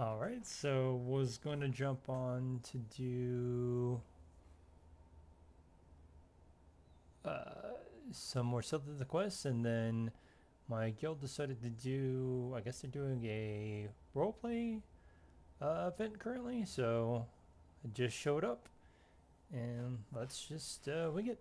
Alright, so was going to jump on to do some more stuff of the quest, and then my guild decided to do, I guess they're doing a roleplay event currently, so I just showed up, and let's just wing it.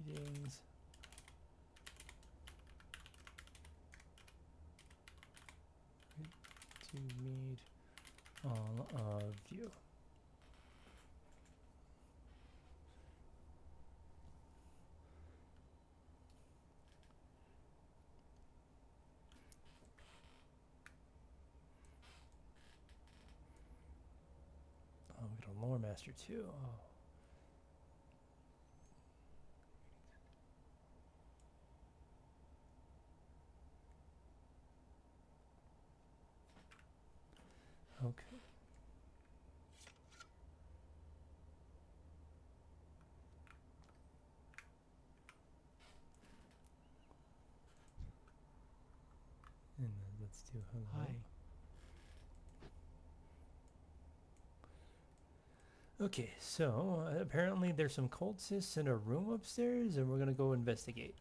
Greetings. Great to meet all of you. Oh, we got a lore master too. Oh, okay. And then let's do hello. Hi. Okay, so apparently there's some cultists in a room upstairs, and we're gonna go investigate.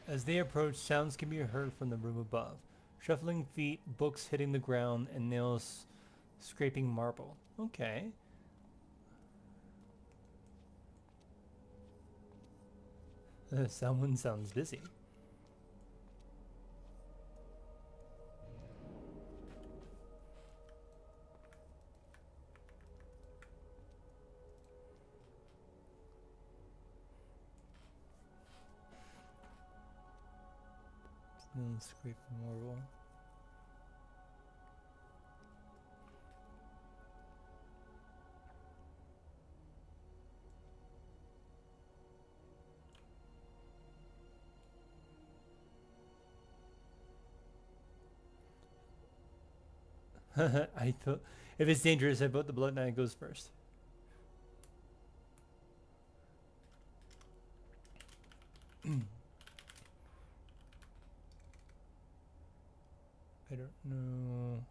As they approach, sounds can be heard from the room above. Shuffling feet, books hitting the ground, and nails scraping marble. Okay. Someone sounds busy. Scraping marble. I thought if it's dangerous, I vote the Blood Knight goes first. I don't know.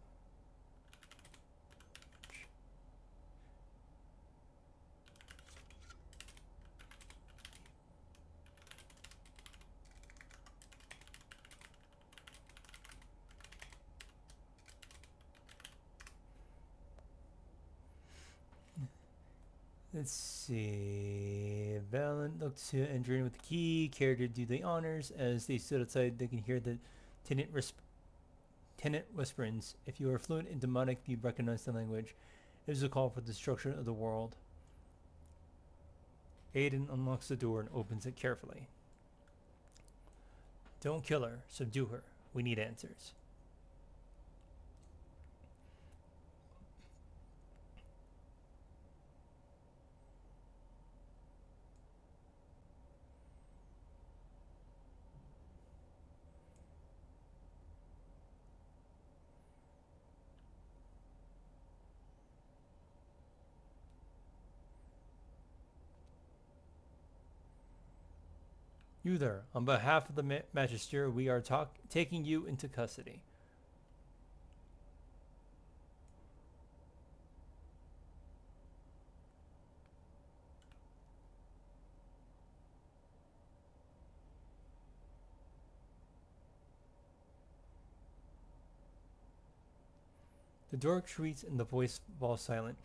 Let's see. Valiant looks to enter in with the key. Character do the honors. As they stood outside, they can hear the tenant whisperings. If you are fluent in demonic, you recognize the language. It is a call for the destruction of the world. Aiden unlocks the door and opens it carefully. Don't kill her. Subdue her. We need answers. You there. On behalf of the Magister, we are taking you into custody. The door shrieks and the voice falls silent.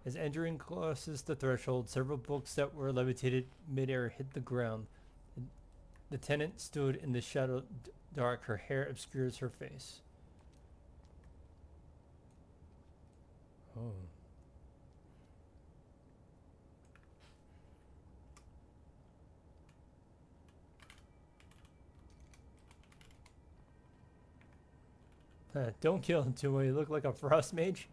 As Endrin crosses the threshold, several books that were levitated midair hit the ground. The tenant stood in the shadow dark. Her hair obscures her face. Oh. Don't kill him, Tua. You look like a frost mage.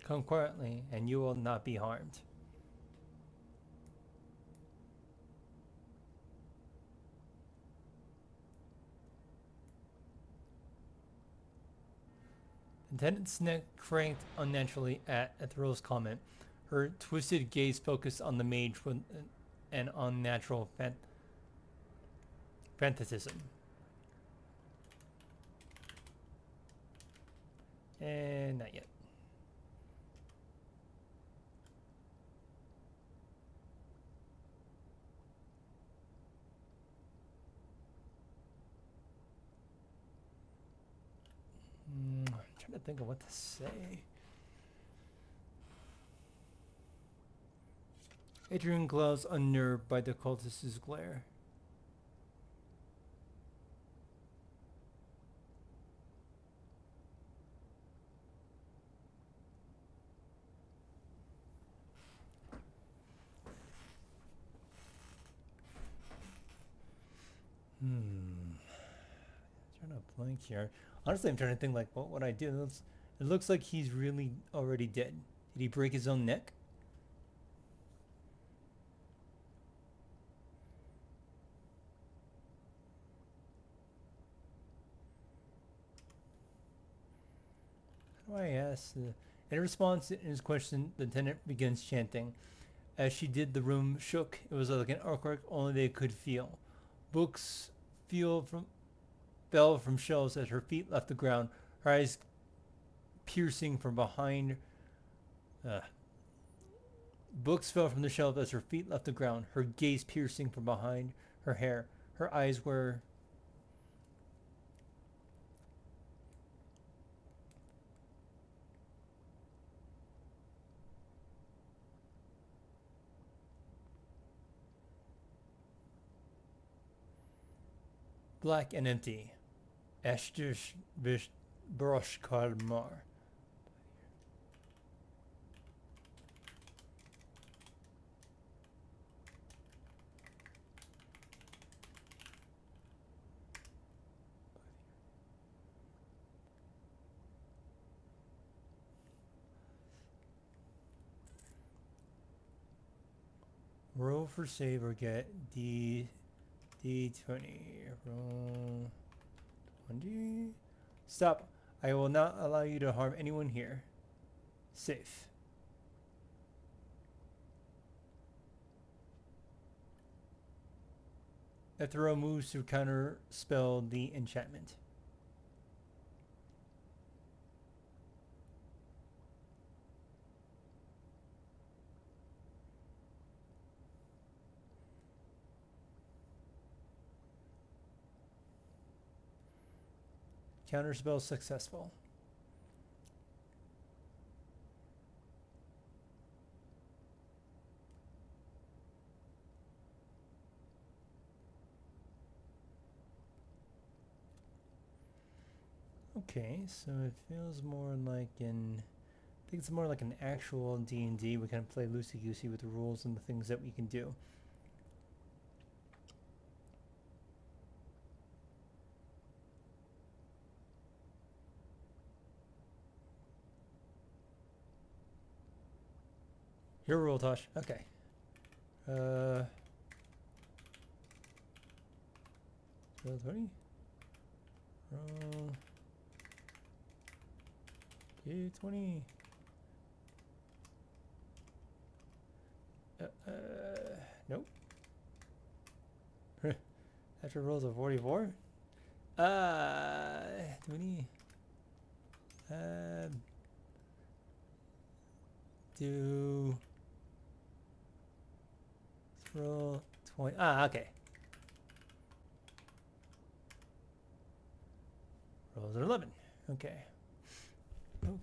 Come quietly, and you will not be harmed. The tenant's neck cranked unnaturally at Ethel's comment. Her twisted gaze focused on the mage with an unnatural fantasism. And not yet. I'm trying to think of what to say. Adrian glows unnerved by the cultist's glare. Trying to blank here. Honestly, I'm trying to think like what would I do? It looks like he's really already dead. Did he break his own neck? How do I ask? In response to his question, the tenant begins chanting. As she did, the room shook. It was like an earthquake only they could feel. Books fell from shelves as her feet left the ground, her eyes piercing from behind. Books fell from the shelf as her feet left the ground, her gaze piercing from behind her hair. Her eyes were black and empty. Eshtish vish brosh kalmar. Roll for save or get D20. Roll 20. Stop. I will not allow you to harm anyone here. Safe. Ethero moves to counter spell the enchantment. Counterspell successful. Okay, so it feels more like I think it's more like an actual D&D. We kind of play loosey-goosey with the rules and the things that we can do. Your rule, Tosh. Okay. 20. Roll. D20. Nope. After rolls of 44. 20. Do roll 20. Okay. Rolls are 11. Okay. Okay.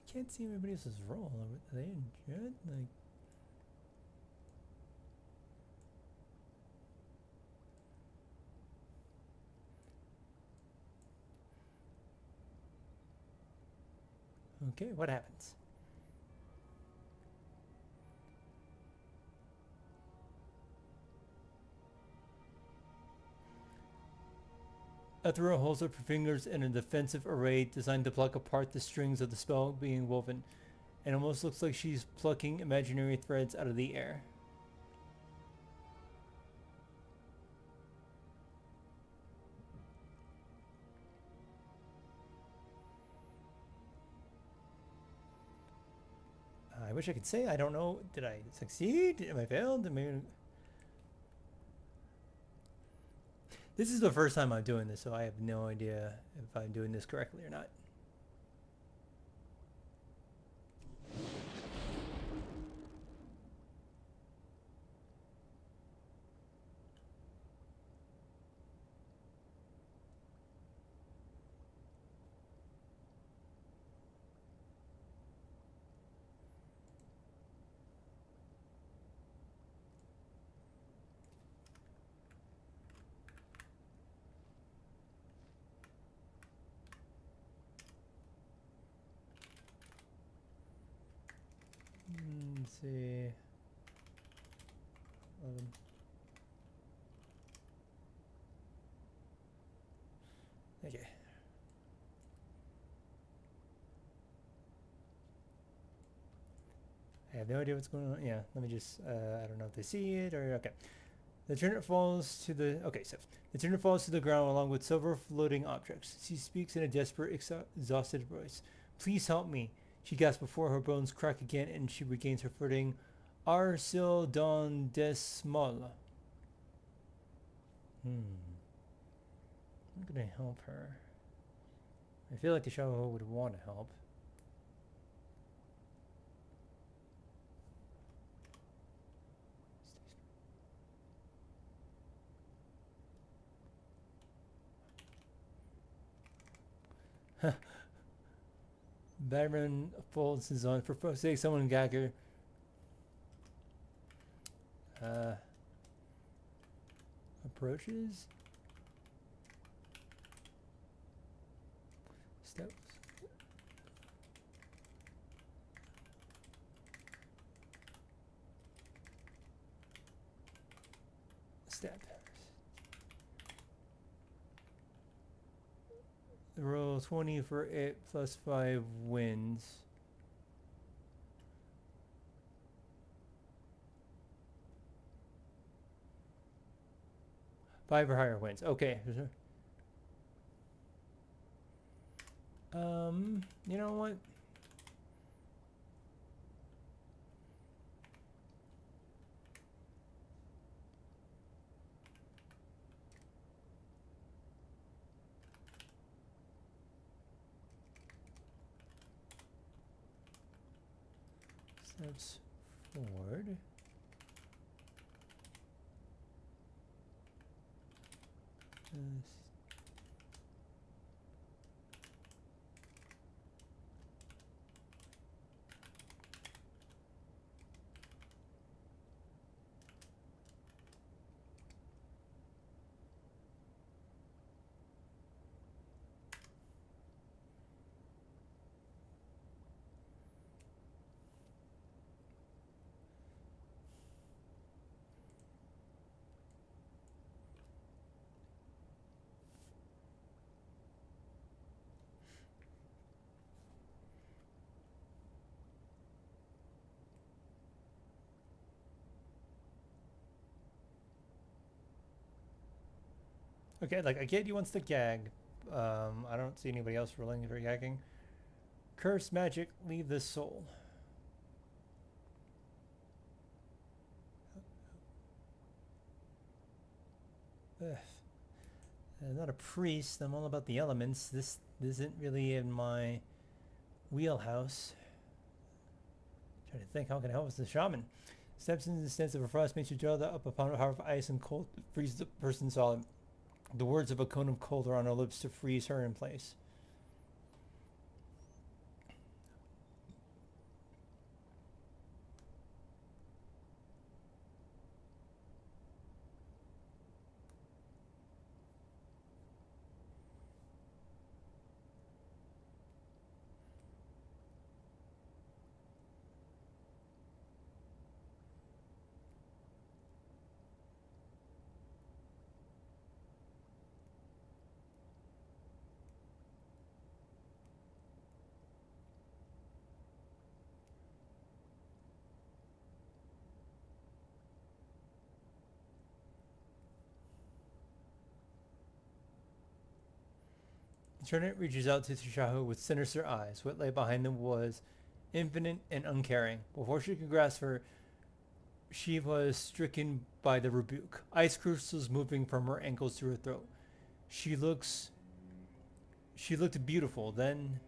I can't see everybody else's roll. Are they in good? Like. Okay, what happens? Athera holds up her fingers in a defensive array designed to pluck apart the strings of the spell being woven. It almost looks like she's plucking imaginary threads out of the air. I wish I could say. I don't know. Did I succeed? Am I failed? This is the first time I'm doing this, so I have no idea if I'm doing this correctly or not. Let's see. Okay. I have no idea what's going on. Yeah, let me just, I don't know if they see it or, okay. The turnip falls to the, okay, so the turnip falls to the ground along with several floating objects. She speaks in a desperate, exhausted voice. Please help me. She gasps before her bones crack again and she regains her footing. Arsil don desmol. I'm gonna help her. I feel like Tashaho would want to help. Byron folds his arms. For fuck's sake, someone gag her. Approaches. Steps. Step. Roll 20 for it plus 5 wins. 5 or higher wins. Okay. You know what? Steps forward. Okay, like I get he wants to gag. I don't see anybody else rolling for gagging. Curse magic, leave this soul. Ugh. I'm not a priest. I'm all about the elements. This isn't really in my wheelhouse. Trying to think, how can I help as the shaman? Steps into the stance of a frost makes you draw that up upon a power of ice and cold freeze the person solid. The words of a cone of cold are on her lips to freeze her in place. The Trinit reaches out to Tashaho with sinister eyes. What lay behind them was infinite and uncaring. Before she could grasp her, she was stricken by the rebuke. Ice crystals moving from her ankles to her throat. She looks She looked beautiful. Then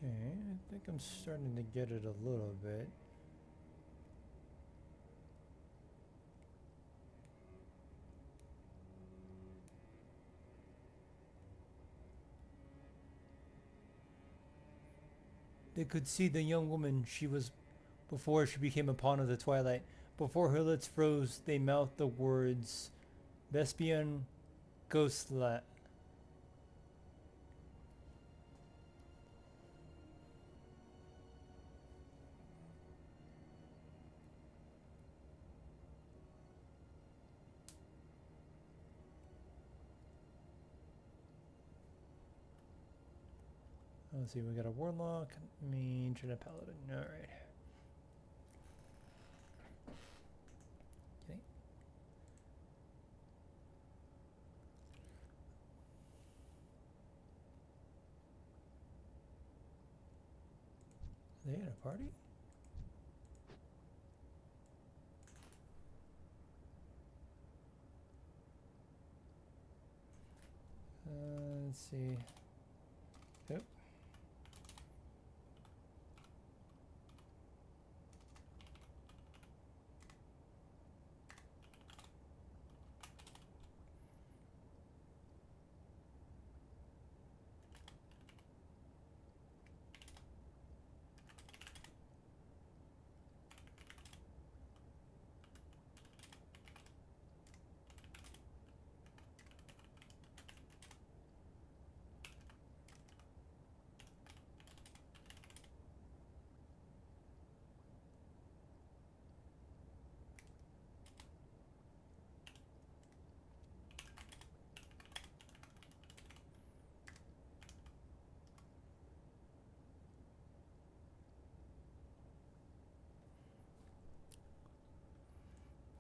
okay, I think I'm starting to get it a little bit. They could see the young woman she was before she became a pawn of the twilight. Before her lips froze, they mouthed the words Vespian Ghostlat. Let's see, we got a warlock, mage, and a paladin. Alright. Okay. Are they in a party? Let's see. Yep.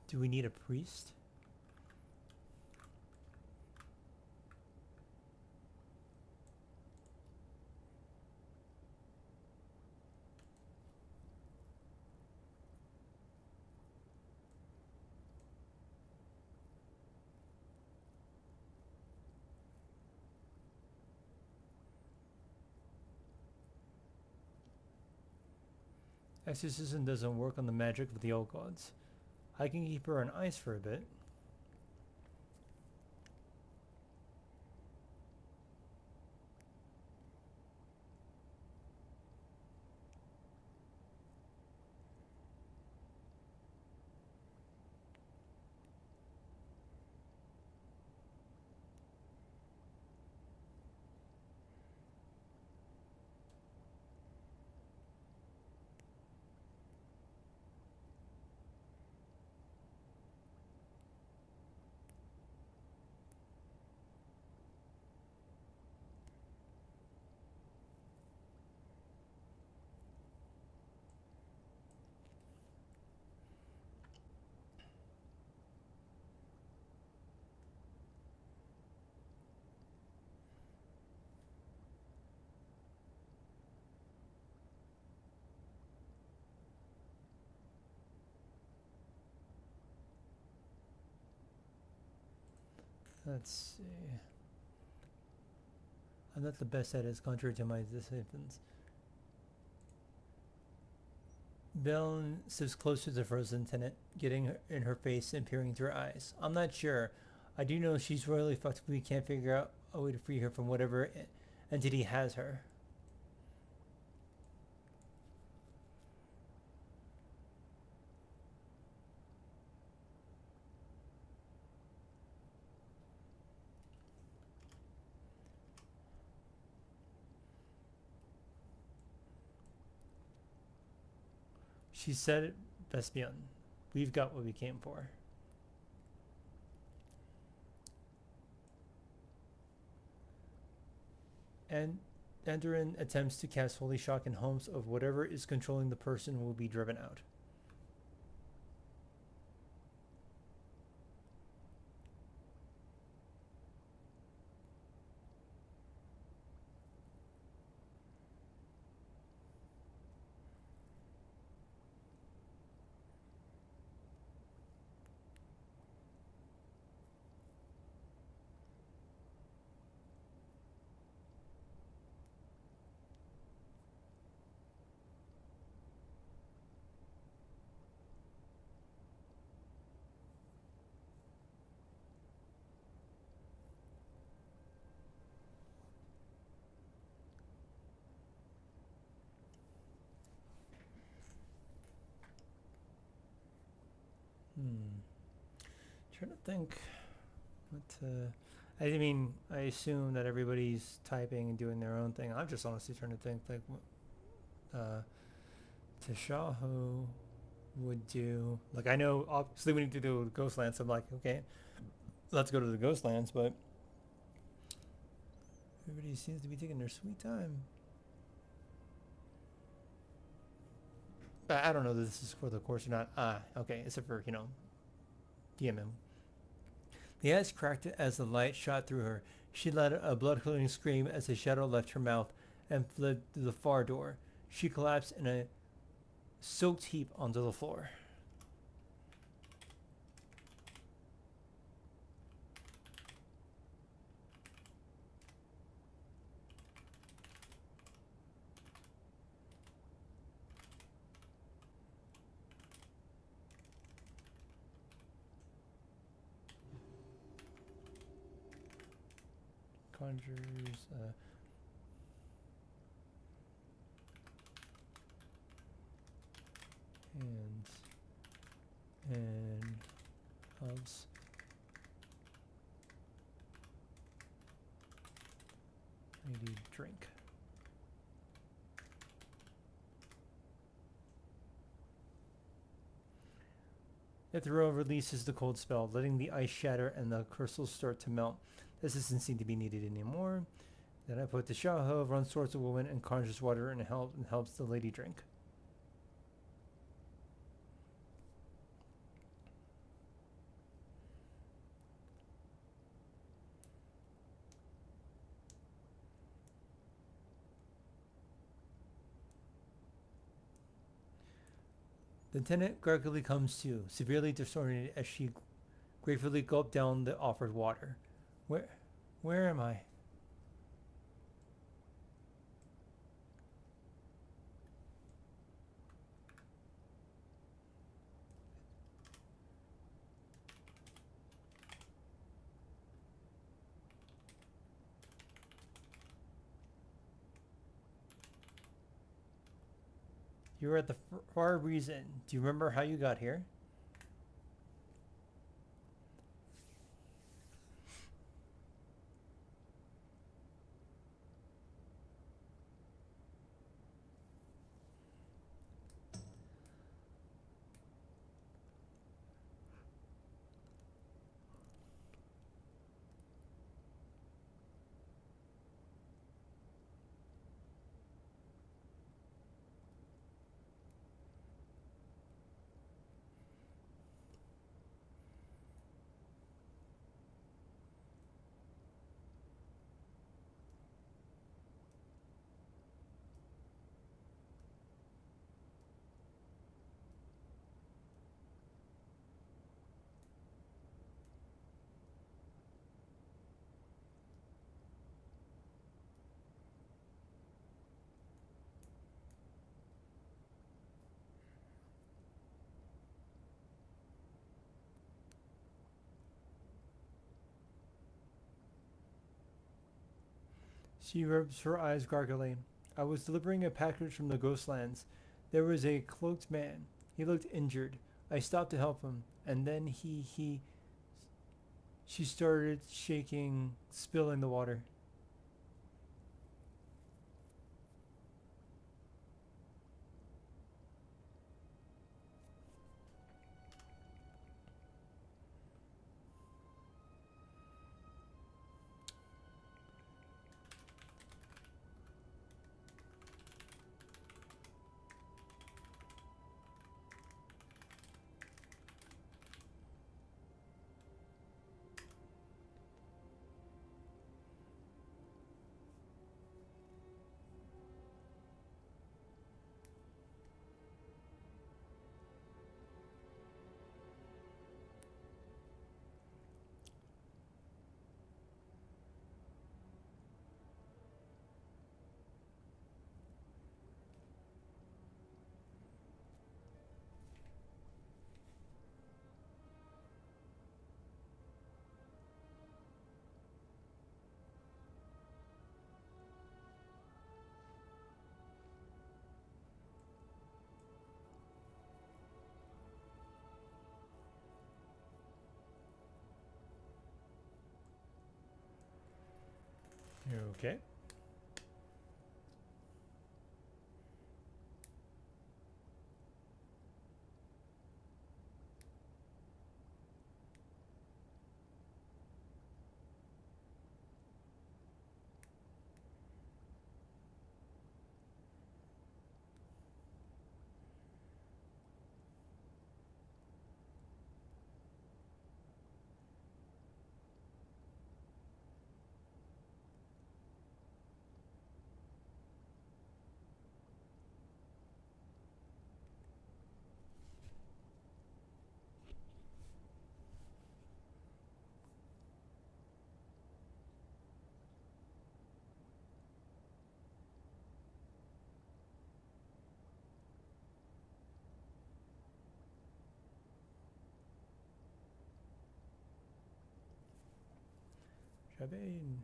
Do we need a priest? Exorcism doesn't work on the magic of the old gods. I can keep her on ice for a bit. Let's see. I'm not the best at it, contrary to my disciples. Bell sits close to the frozen tenant, getting in her face and peering into her eyes. I'm not sure. I do know she's royally fucked. We can't figure out a way to free her from whatever entity has her. She said it, Vespian. We've got what we came for. And Andoran attempts to cast Holy Shock in hopes of whatever is controlling the person will be driven out. Trying to think what I mean, I assume that everybody's typing and doing their own thing. I'm just honestly trying to think like what Tashaho would do. Like I know obviously we need to do Ghostlands, so I'm like, okay, let's go to the Ghostlands, but everybody seems to be taking their sweet time. I don't know if this is for the course or not. Okay, except for, DMM. The ice cracked as the light shot through her. She let a blood-curdling scream as a shadow left her mouth and fled through the far door. She collapsed in a soaked heap onto the floor. Conjures, hands, and hubs. Lady drink. The throw releases the cold spell, letting the ice shatter and the crystals start to melt. This doesn't seem to be needed anymore. Then I put the Tashaho, runs towards the woman and conjures water and helps the lady drink. The tenant gradually comes to, severely disoriented as she gratefully gulped down the offered water. Where am I? You're at the far reason. Do you remember how you got here? She rubs her eyes gargling. I was delivering a package from the Ghostlands. There was a cloaked man. He looked injured. I stopped to help him, and then she started shaking, spilling the water. Okay. Shabane.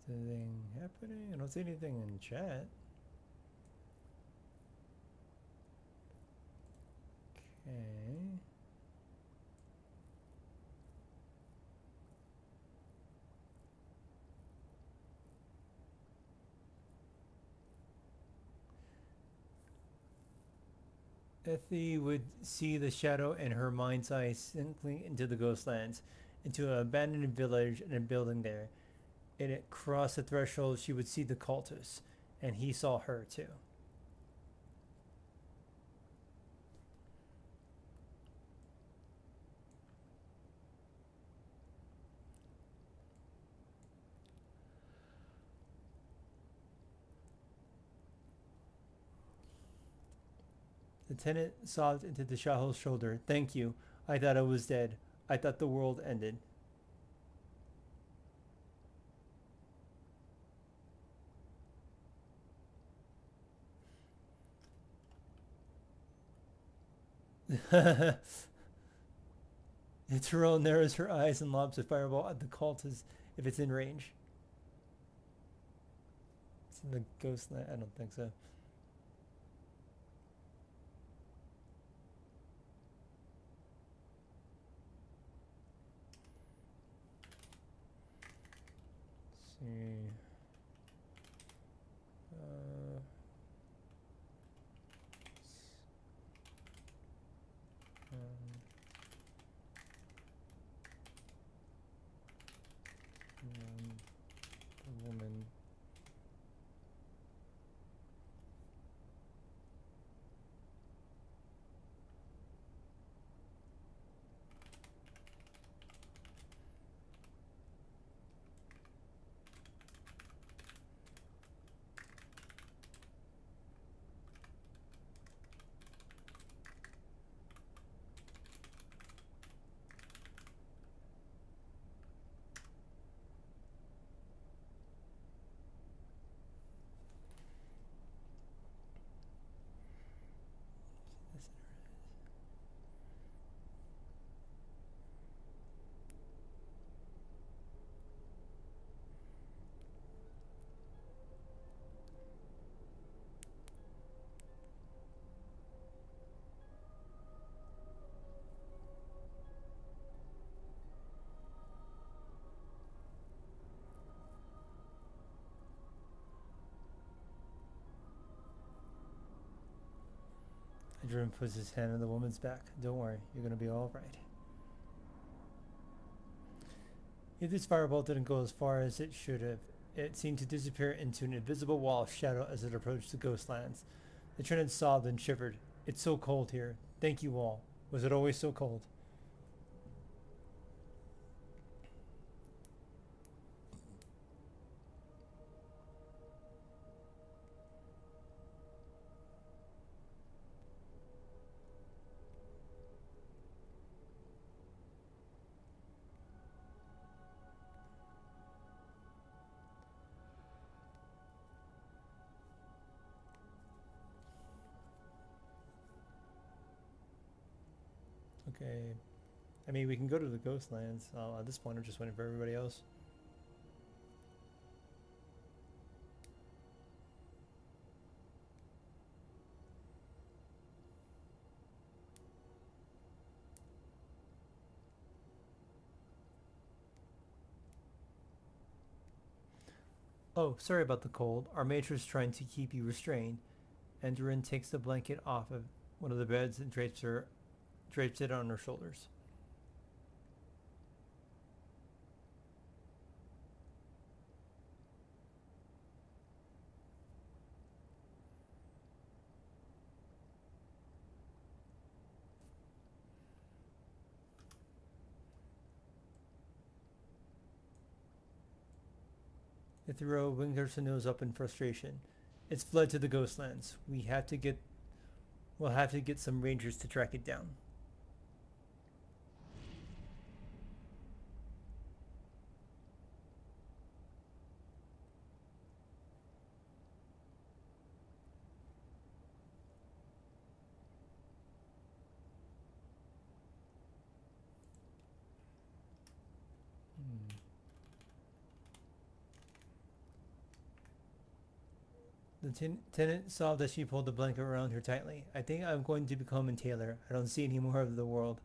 Is anything happening? I don't see anything in chat. Okay. Effie would see the shadow in her mind's eye sinking into the Ghostlands, into an abandoned village and a building there. And it crossed the threshold, she would see the cultist, and he saw her too. The tenant sobbed into Tashaho's shoulder. Thank you. I thought I was dead. I thought the world ended. Tyrell narrows her eyes and lobs a fireball at the cultist if it's in range. It's in the ghost land. I don't think so. Let's see. Um, the woman. Adrian puts his hand on the woman's back. Don't worry, you're gonna be all right. If this firebolt didn't go as far as it should have, it seemed to disappear into an invisible wall of shadow as it approached the Ghostlands. The Trinid sobbed and shivered. It's so cold here. Thank you all. Was it always so cold? Okay. I mean, we can go to the Ghostlands. At this point, I'm just waiting for everybody else. Oh, sorry about the cold. Our matron's trying to keep you restrained. Endurin takes the blanket off of one of the beds and drapes it on her shoulders. Ithero winkers her nose up in frustration. It's fled to the Ghostlands. We'll have to get some rangers to track it down. The tenant saw that she pulled the blanket around her tightly. I think I'm going to become a tailor. I don't see any more of the world.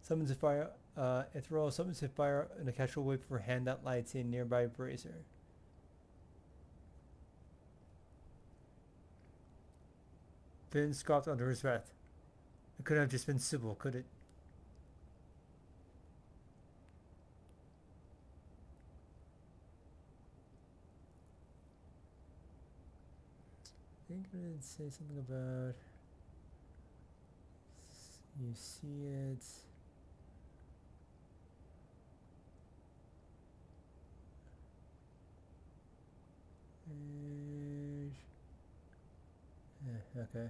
Summons a fire. Ithral summons a fire and a casual whip for hand that lights a nearby brazier. Finn scoffed under his breath. It couldn't have just been Sybil, could it? I think I did say something about you see it. Okay.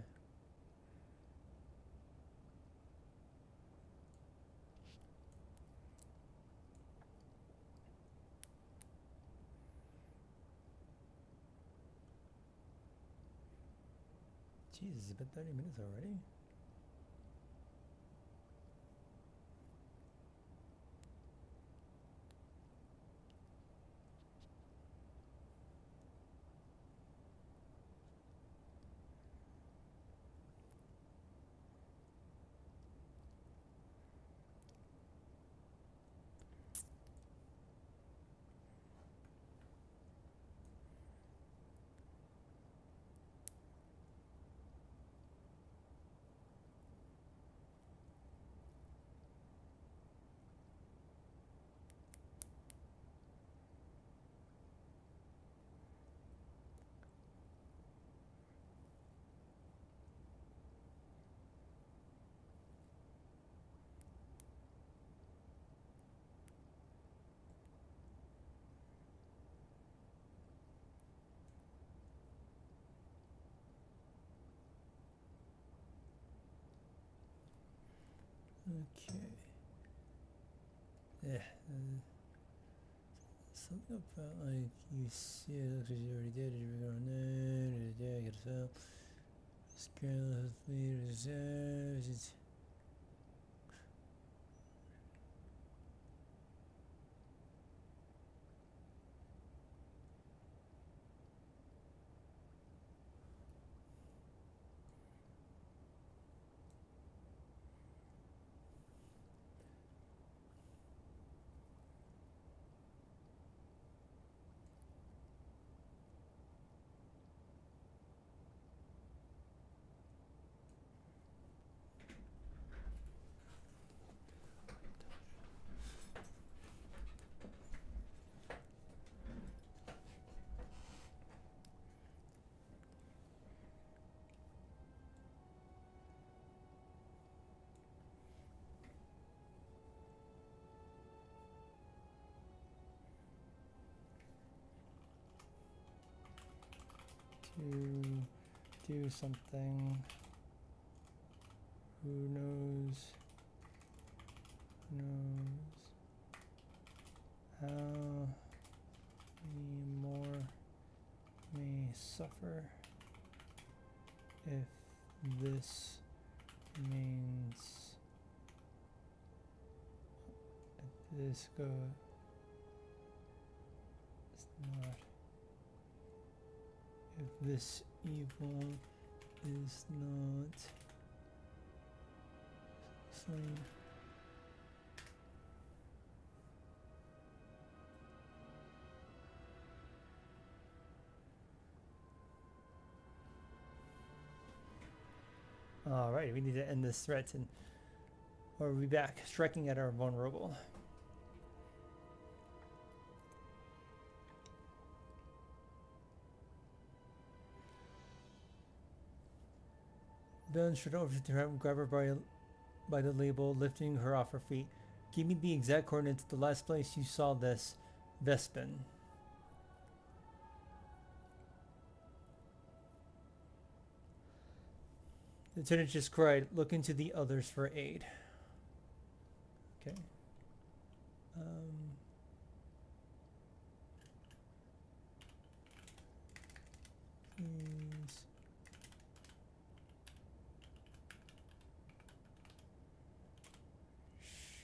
Jeez, it's been 30 minutes already? Okay. Yeah. Something about like you see it looks like you already did it. You're going there. Get it out. Scale has leaders. to do something. Who knows how many more may suffer if this means this go it's not if this evil is not slain. Alright, we need to end this threat and or we'll be back striking at our vulnerable. Belen strode over to her and grabbed her by the label, lifting her off her feet. Give me the exact coordinates of the last place you saw this Vespin. The lieutenant just cried, looking to the others for aid. Okay. Please.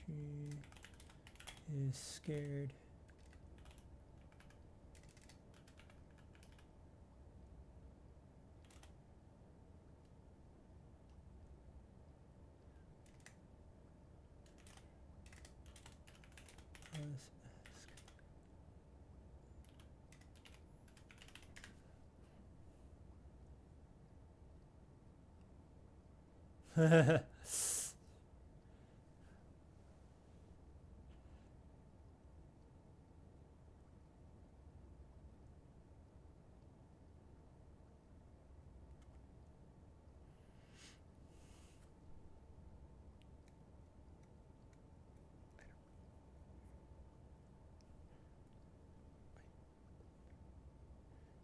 She is scared.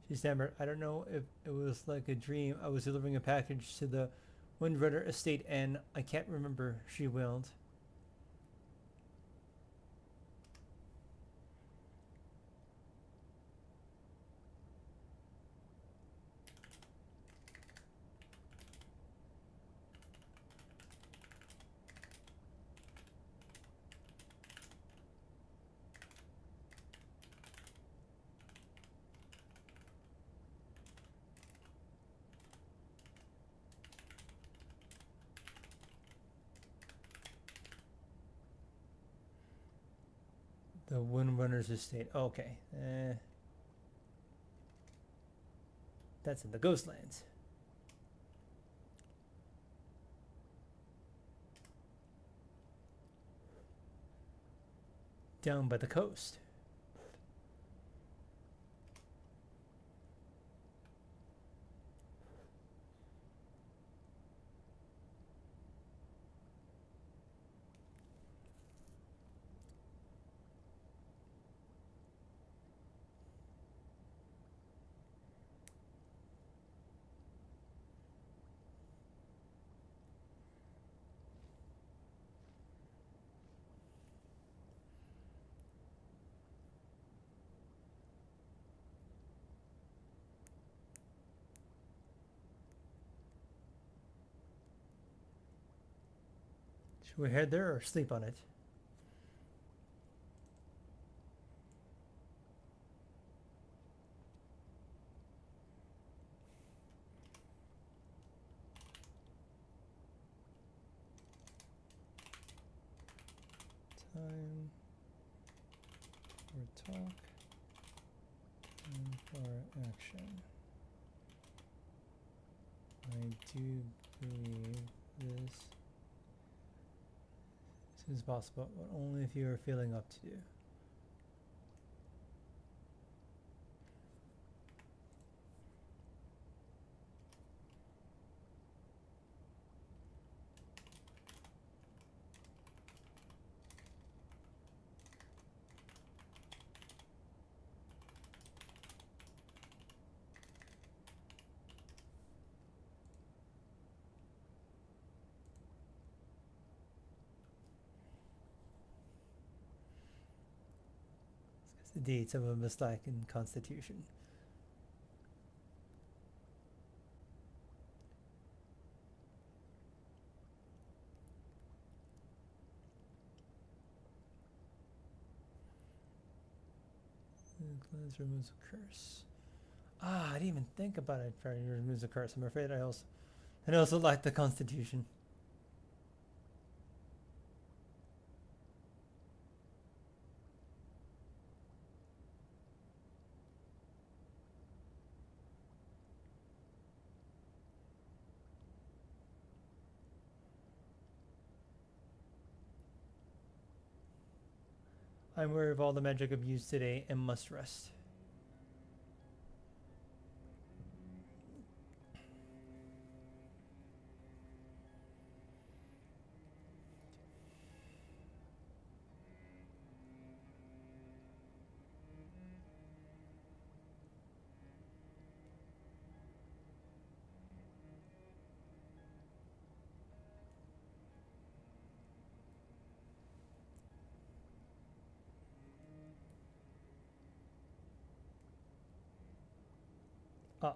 She stammered, I don't know if it was like a dream. I was delivering a package to the Windrunner estate and I can't remember, she wailed. The Windrunner's estate. Okay. That's in the Ghostlands. Down by the coast. Should we head there or sleep on it? Time for talk. Time for action. I do believe this as soon as possible, but only if you are feeling up to do. Indeed, some of us lack in constitution. Cleanse removes a curse. Ah, I didn't even think about it. Trying to remove a curse. I'm afraid I also lack the constitution. I'm aware of all the magic I've used today and must rest.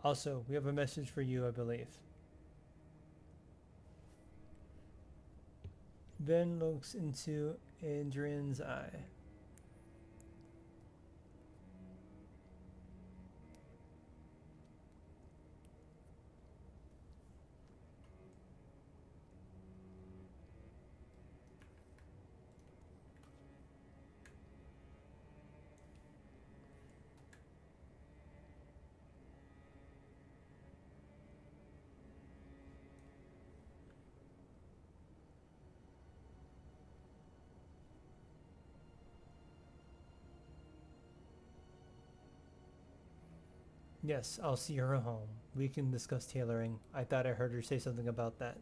Also, we have a message for you, I believe. Ben looks into Adrian's eye. Yes, I'll see her home. We can discuss tailoring. I thought I heard her say something about that.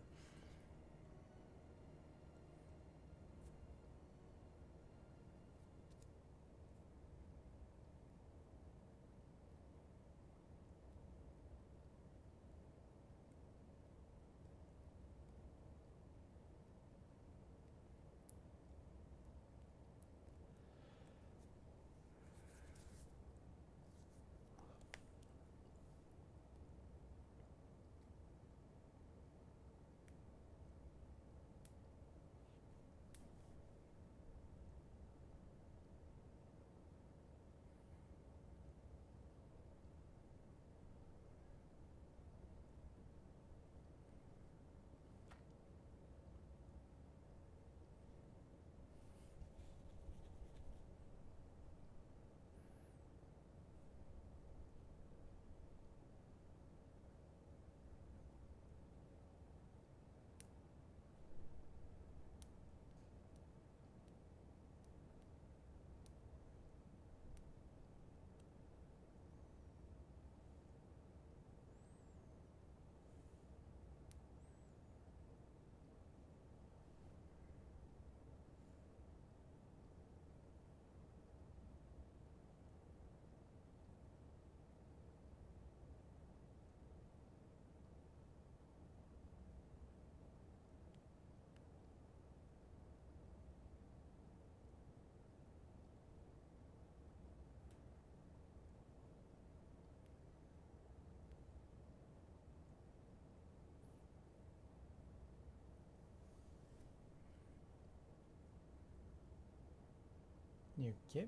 You kid?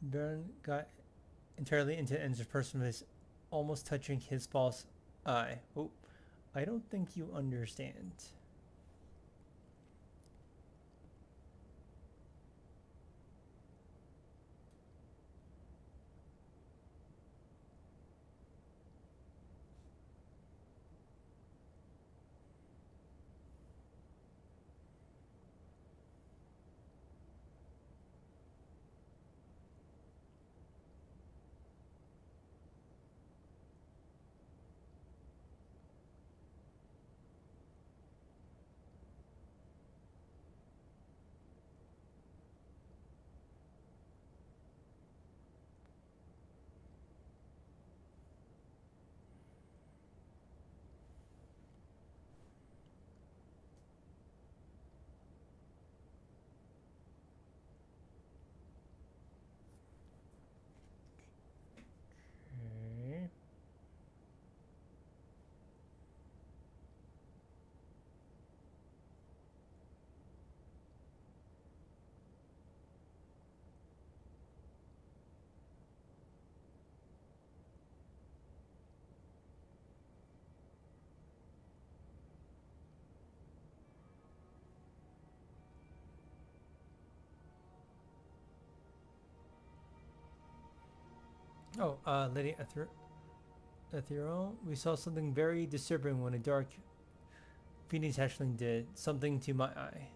Baron got entirely into Enzo's personality, almost touching his false eye. Oh, I don't think you understand. Oh, Lady Ethereal, we saw something very disturbing when a dark Phoenix hatchling did something to my eye.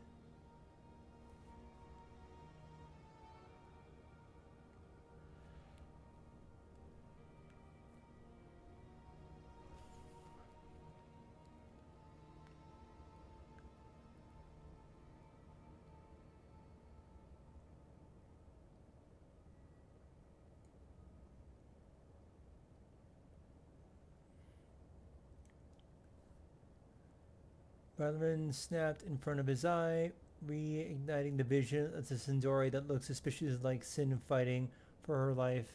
Radlin snapped in front of his eye, reigniting the vision of the Sindori that looked suspiciously like Sin fighting for her life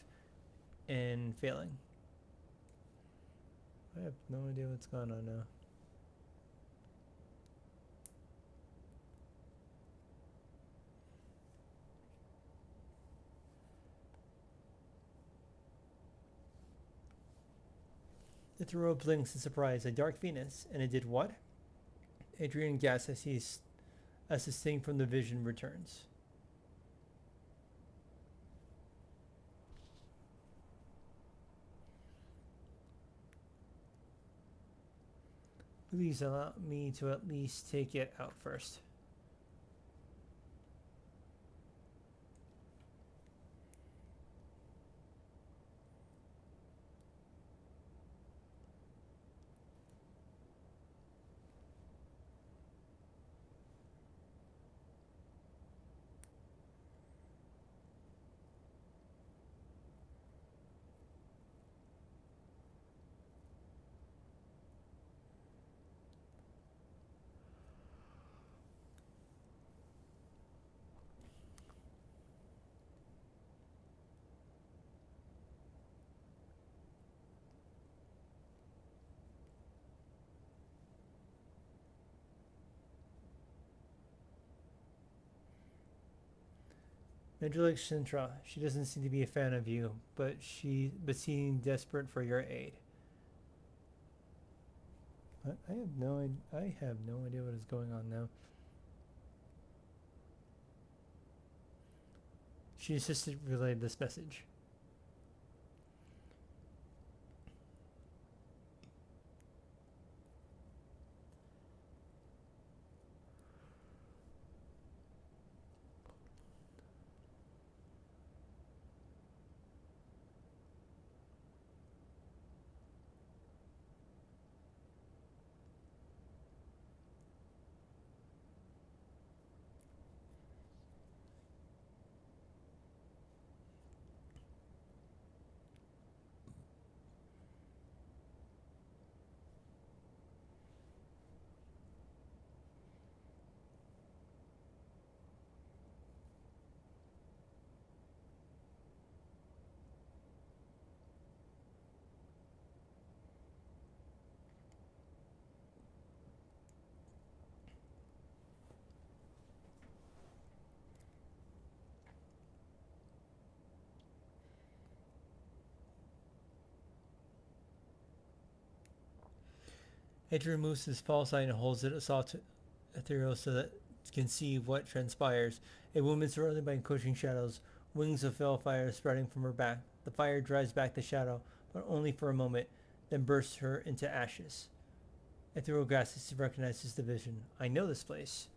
and failing. I have no idea what's going on now. The Thoreau blinks in surprise. A dark Venus, and it did what? Adrian gasps as the sting from the vision returns. Please allow me to at least take it out first. Major Sintra, she doesn't seem to be a fan of you, but seemed desperate for your aid. I have no idea what is going on now. She insisted relayed this message. Adrian moves his false eye and holds it assault ethereal so that it can see what transpires. A woman surrounded by encroaching shadows, wings of fell fire spreading from her back. The fire drives back the shadow, but only for a moment, then bursts her into ashes. Ethereal gasps recognizes the vision. I know this place.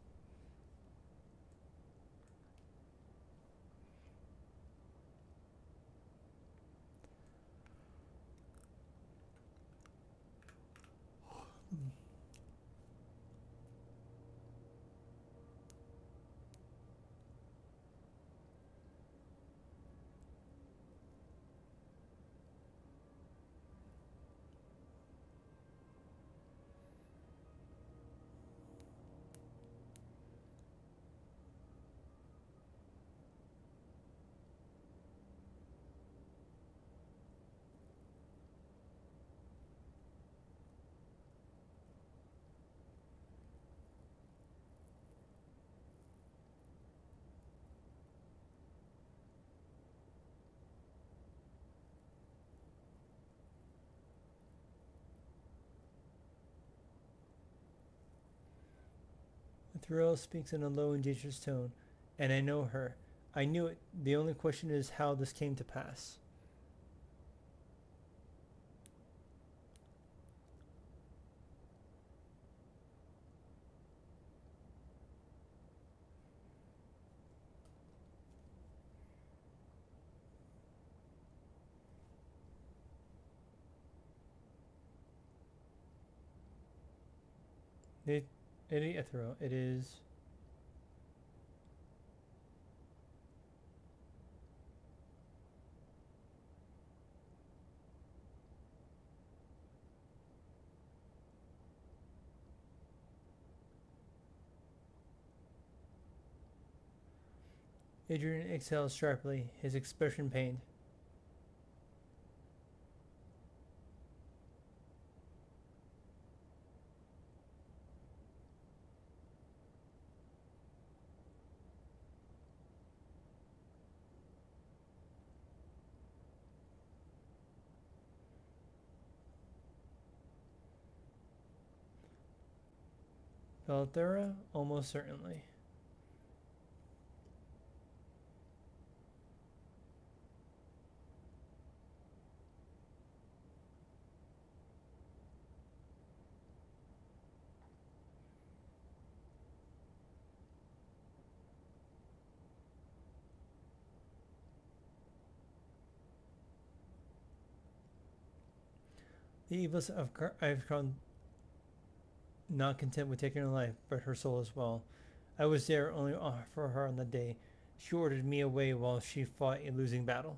Thrill speaks in a low and dangerous tone, and I know her. I knew it. The only question is how this came to pass. Ethereal. It is. Adrian exhales sharply, his expression pained. Valthera? Almost certainly. The evils of I've grown not content with taking her life, but her soul as well. I was there only for her on the day. She ordered me away while she fought a losing battle.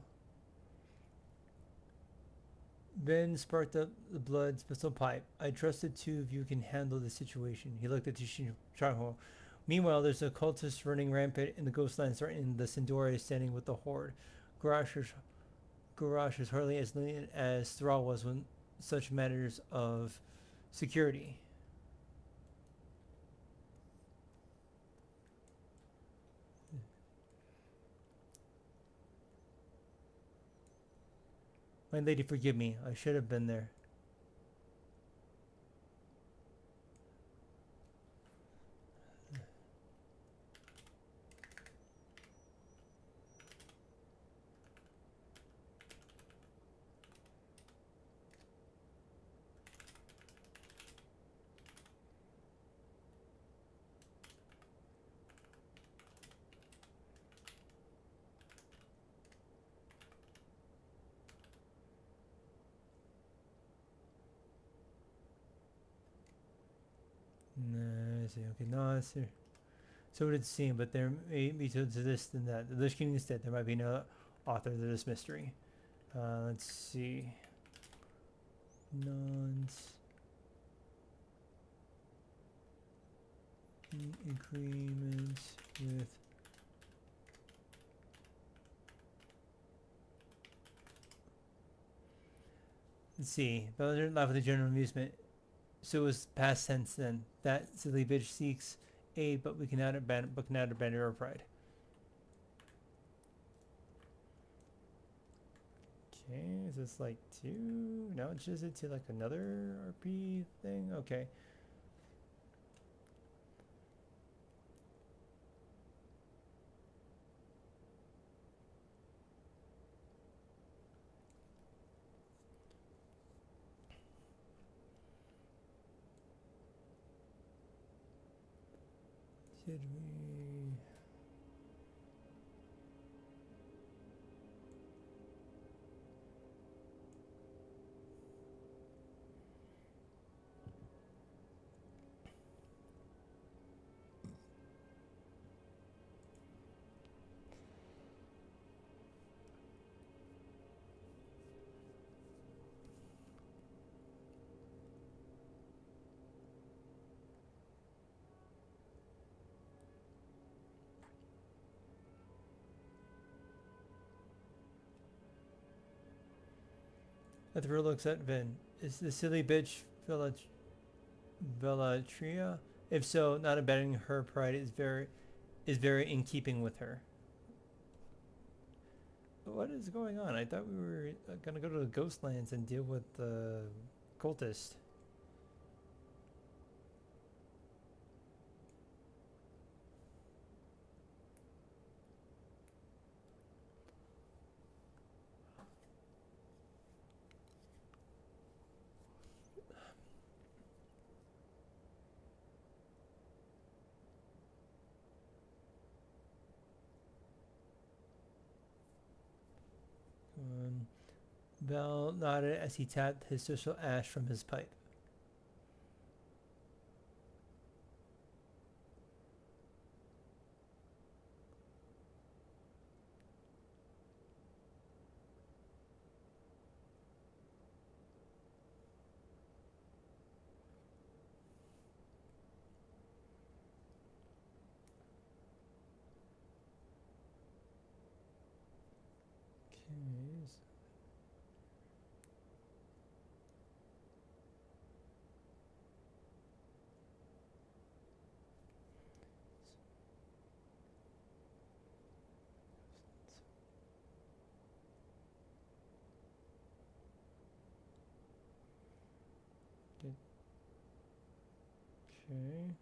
Ben sparked up the blood pistol pipe. I trust the two of you can handle the situation. He looked at Tashaho. Meanwhile, there's a cultist running rampant in the Ghostlands, threatening the Sindori standing with the Horde. Garrosh is hardly as lenient as Thrall was when such matters of security. My lady, forgive me. I should have been there. I see. Okay, no, that's here. So it would seem, but there may be to this than that. The Lich King is dead. There might be no author to this mystery. Let's see. Nonce. In agreement with. Let's see. Bowser laughed with a general amusement. So it was past tense then. That silly bitch seeks aid, but we cannot abandon her pride. Okay, is this like 2? Now it changes it to like another RP thing? Okay. Should we... Ethra looks at Vin. Is the silly bitch Velatria? If so, not abandoning her pride is very in keeping with her. What is going on? I thought we were gonna go to the Ghostlands and deal with the cultist. Bell nodded as he tapped his social ash from his pipe. Okay.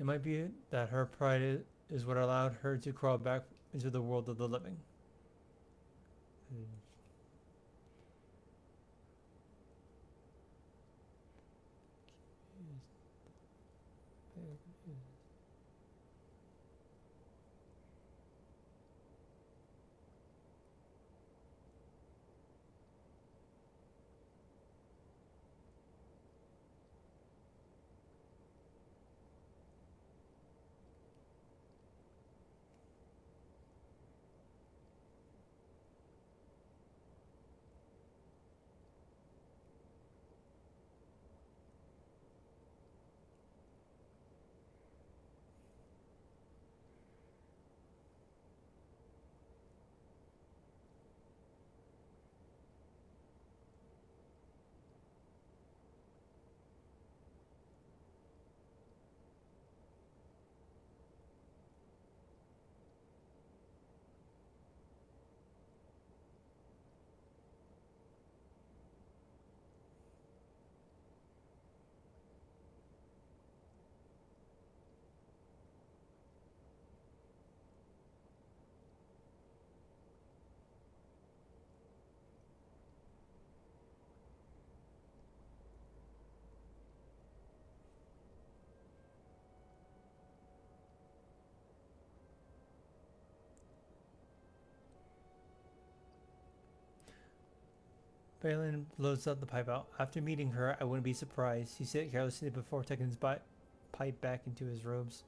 It might be that her pride is what allowed her to crawl back into the world of the living. Balin blows out the pipe out. After meeting her, I wouldn't be surprised. He said carelessly before taking his pipe back into his robes.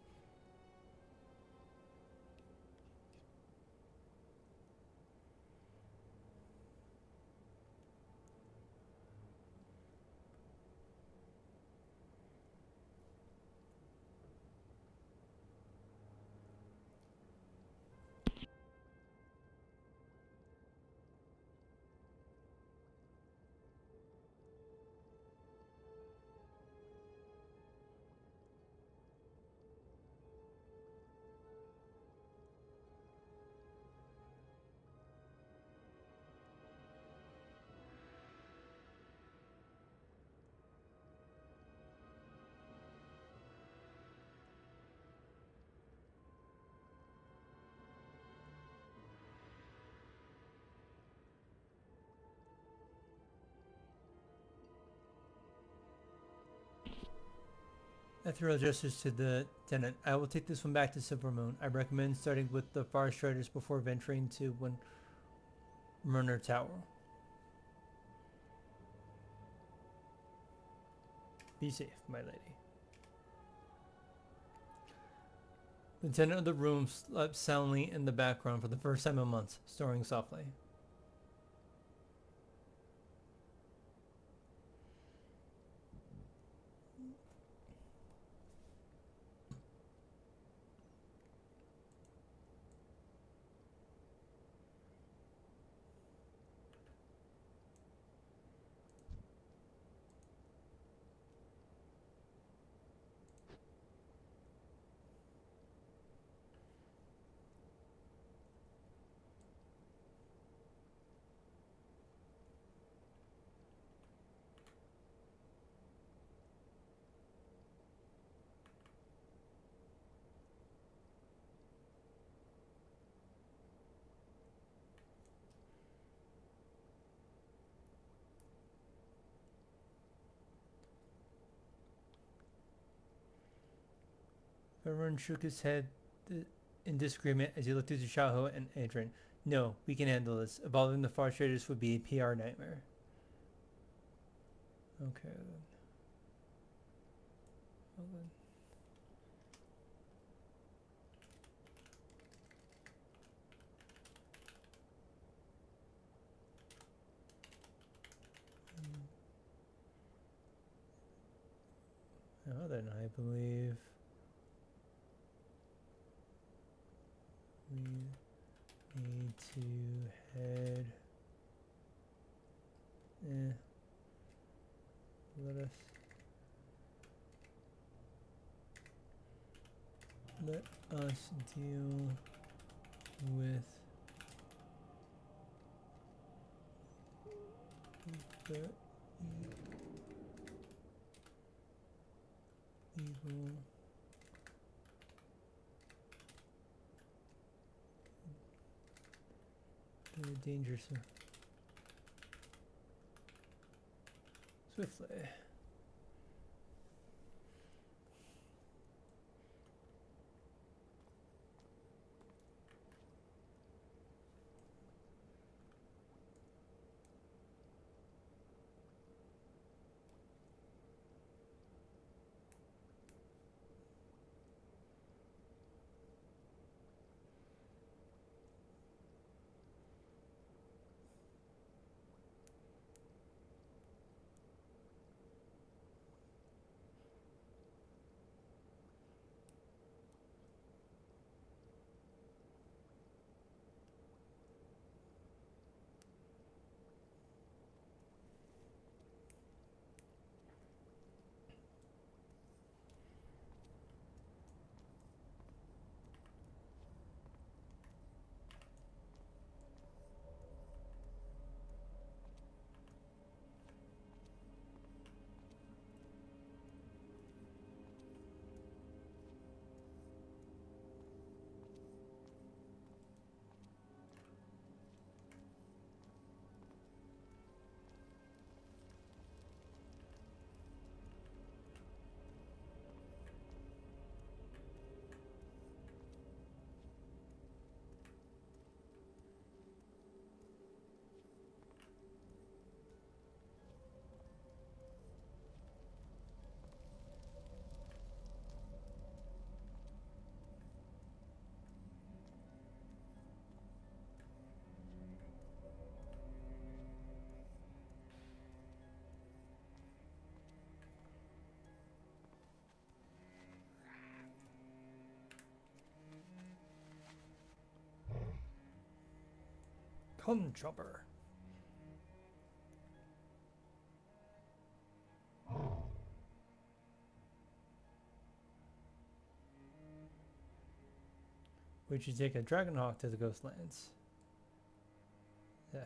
Ethereal gestures to the tenant. I will take this one back to Silvermoon. I recommend starting with the Forest Riders before venturing to Murner Tower. Be safe, my lady. The tenant of the room slept soundly in the background for the first time in months, snoring softly. Everyone shook his head in disagreement as he looked at Tashaho and Adrian. No, we can handle this. Evolving the Forest Raiders would be a PR nightmare. Okay then. Well then. Now then, I believe we need to head. Let us deal with the evil. The danger swiftly. Come, chopper. We should take a Dragonhawk to the Ghostlands. Yeah.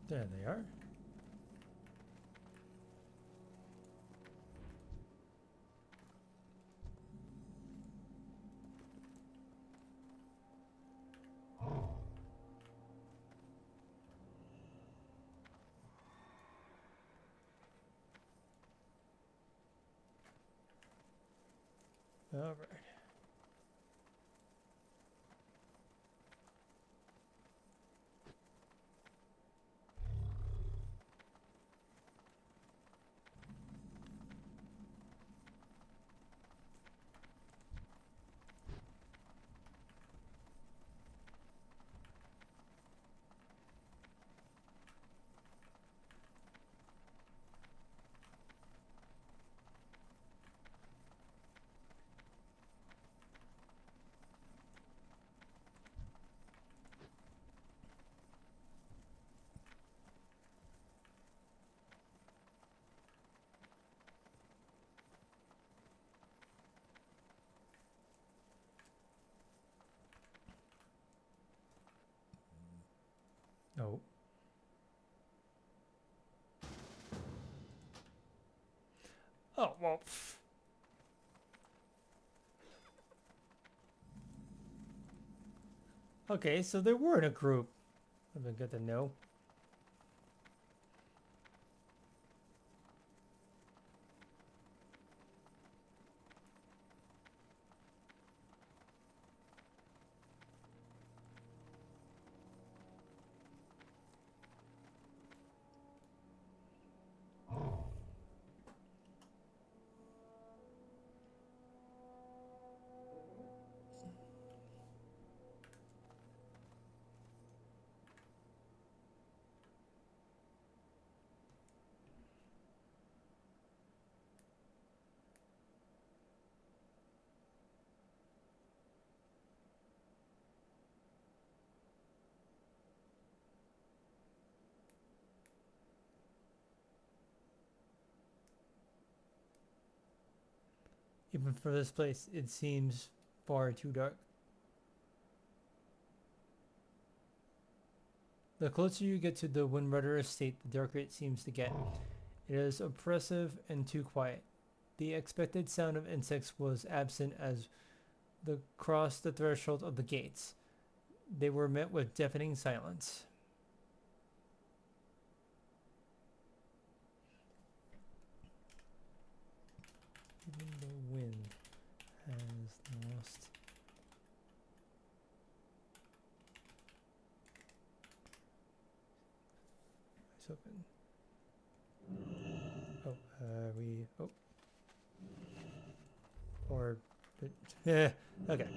There they are. All right. Oh. Oh, well. Okay, so they were in a group. Would have been good to know. Even for this place, it seems far too dark. The closer you get to the Windrunner estate, the darker it seems to get. It is oppressive and too quiet. The expected sound of insects was absent as they crossed the threshold of the gates. They were met with deafening silence. Even the wind has lost. It's open. Oh, oh. Or, yeah, okay.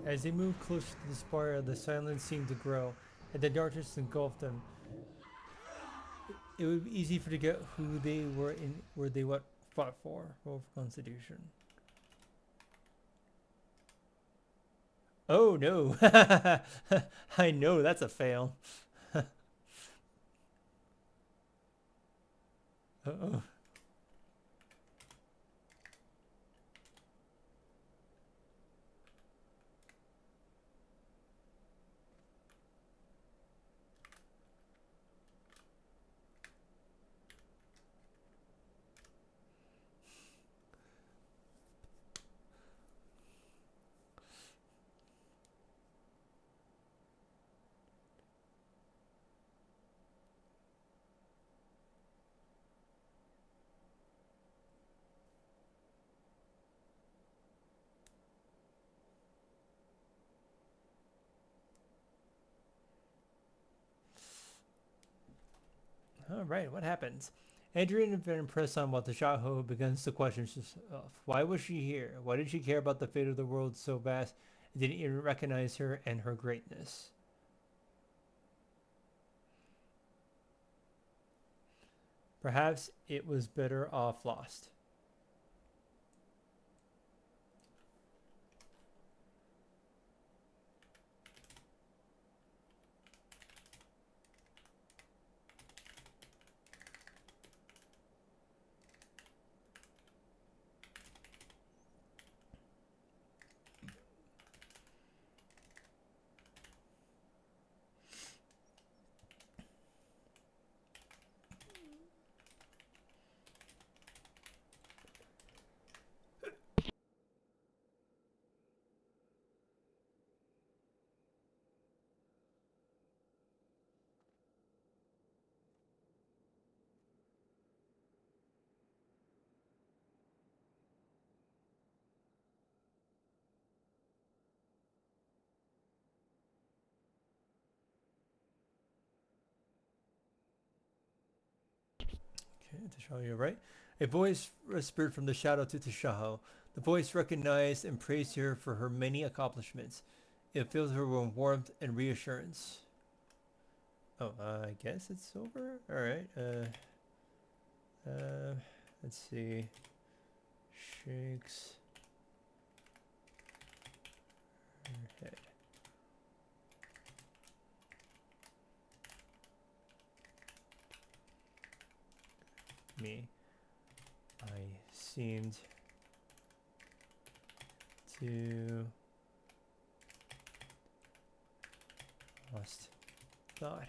As they moved closer to the spire, the silence seemed to grow, and the darkness engulfed them. It would be easy to forget who they were and where they what fought for. Roll for Constitution. Oh no! I know that's a fail. Uh-oh. All right, what happens? Adrian had been impressed on while Tashaho begins to question herself. Why was she here? Why did she care about the fate of the world so vast and didn't even recognize her and her greatness? Perhaps it was better off lost. Okay, Tashaho, you're right. A voice whispered from the shadow to Tashaho. The voice recognized and praised her for her many accomplishments. It filled her with warmth and reassurance. Oh, I guess it's over. All right. Let's see. Shakes her head. Me. I seemed to lost thought.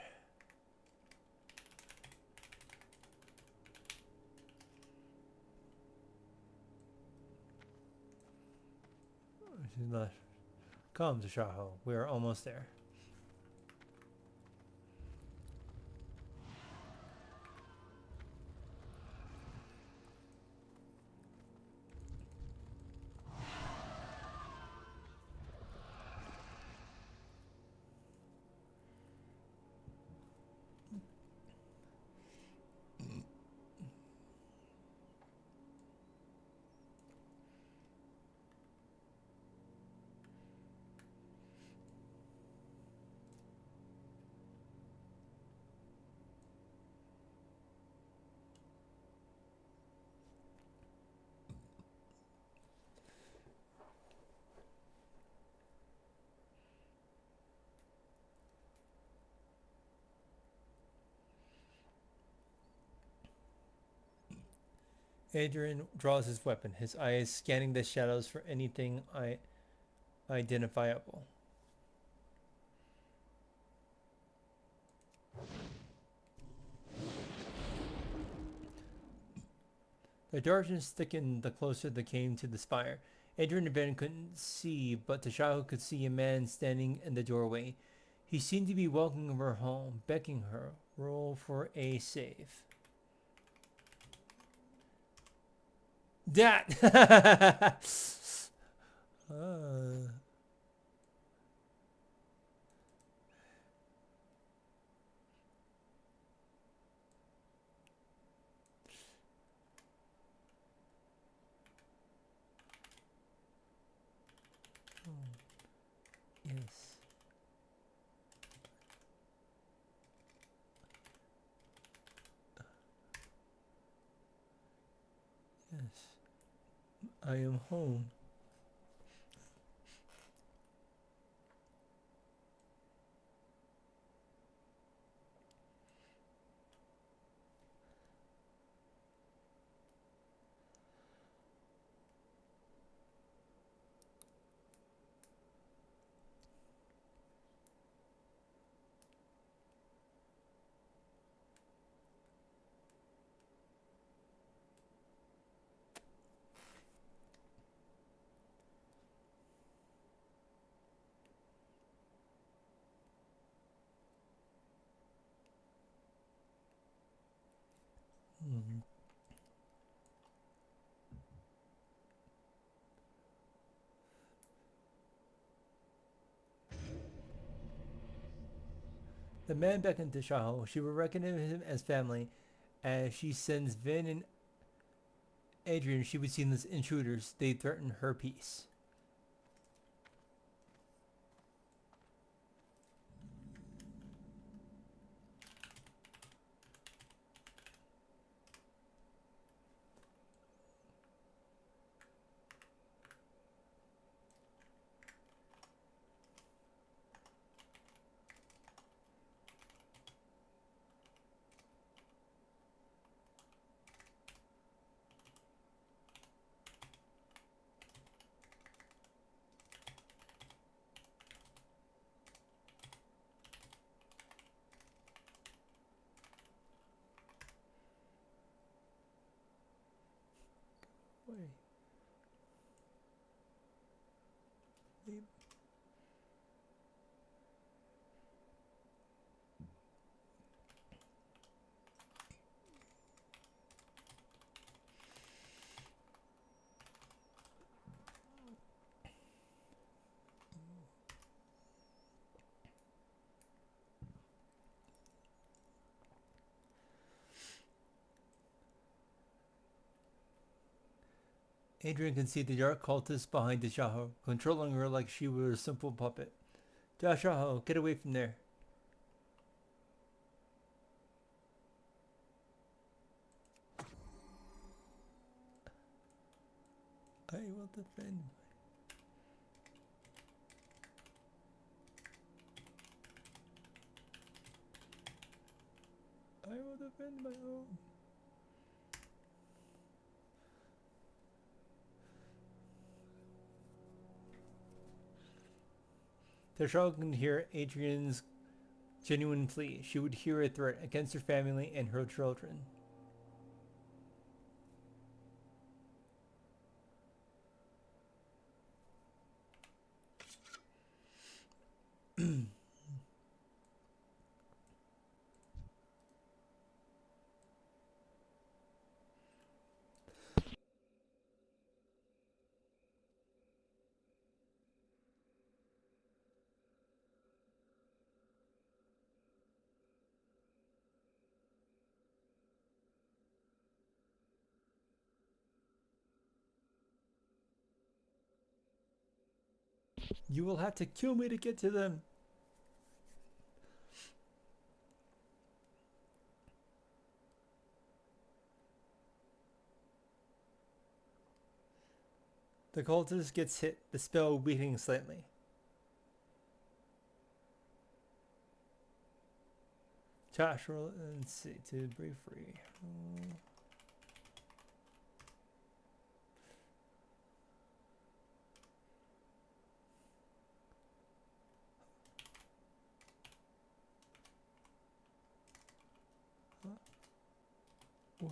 Come, Tashaho. We are almost there. Adrian draws his weapon, his eyes scanning the shadows for anything identifiable. The darkness thickened the closer they came to the spire. Adrian and Ben couldn't see, but Tashaho could see a man standing in the doorway. He seemed to be welcoming her home, beckoning her. Roll for a save. That! Yes. Yes. I am home. Mm-hmm. The man beckoned to Tashaho. She will recognize him as family. As she sends Vin and Adrian, she would see them as intruders. They threaten her peace. Wait. Adrian can see the dark cultist behind Tashaho, controlling her like she were a simple puppet. Tashaho, get away from there. I will defend. I will defend my home. Tashaho can hear Adrian's genuine plea. She would hear a threat against her family and her children. You will have to kill me to get to them. The cultist gets hit, the spell weakening slightly. Josh, let's see, to break free. What?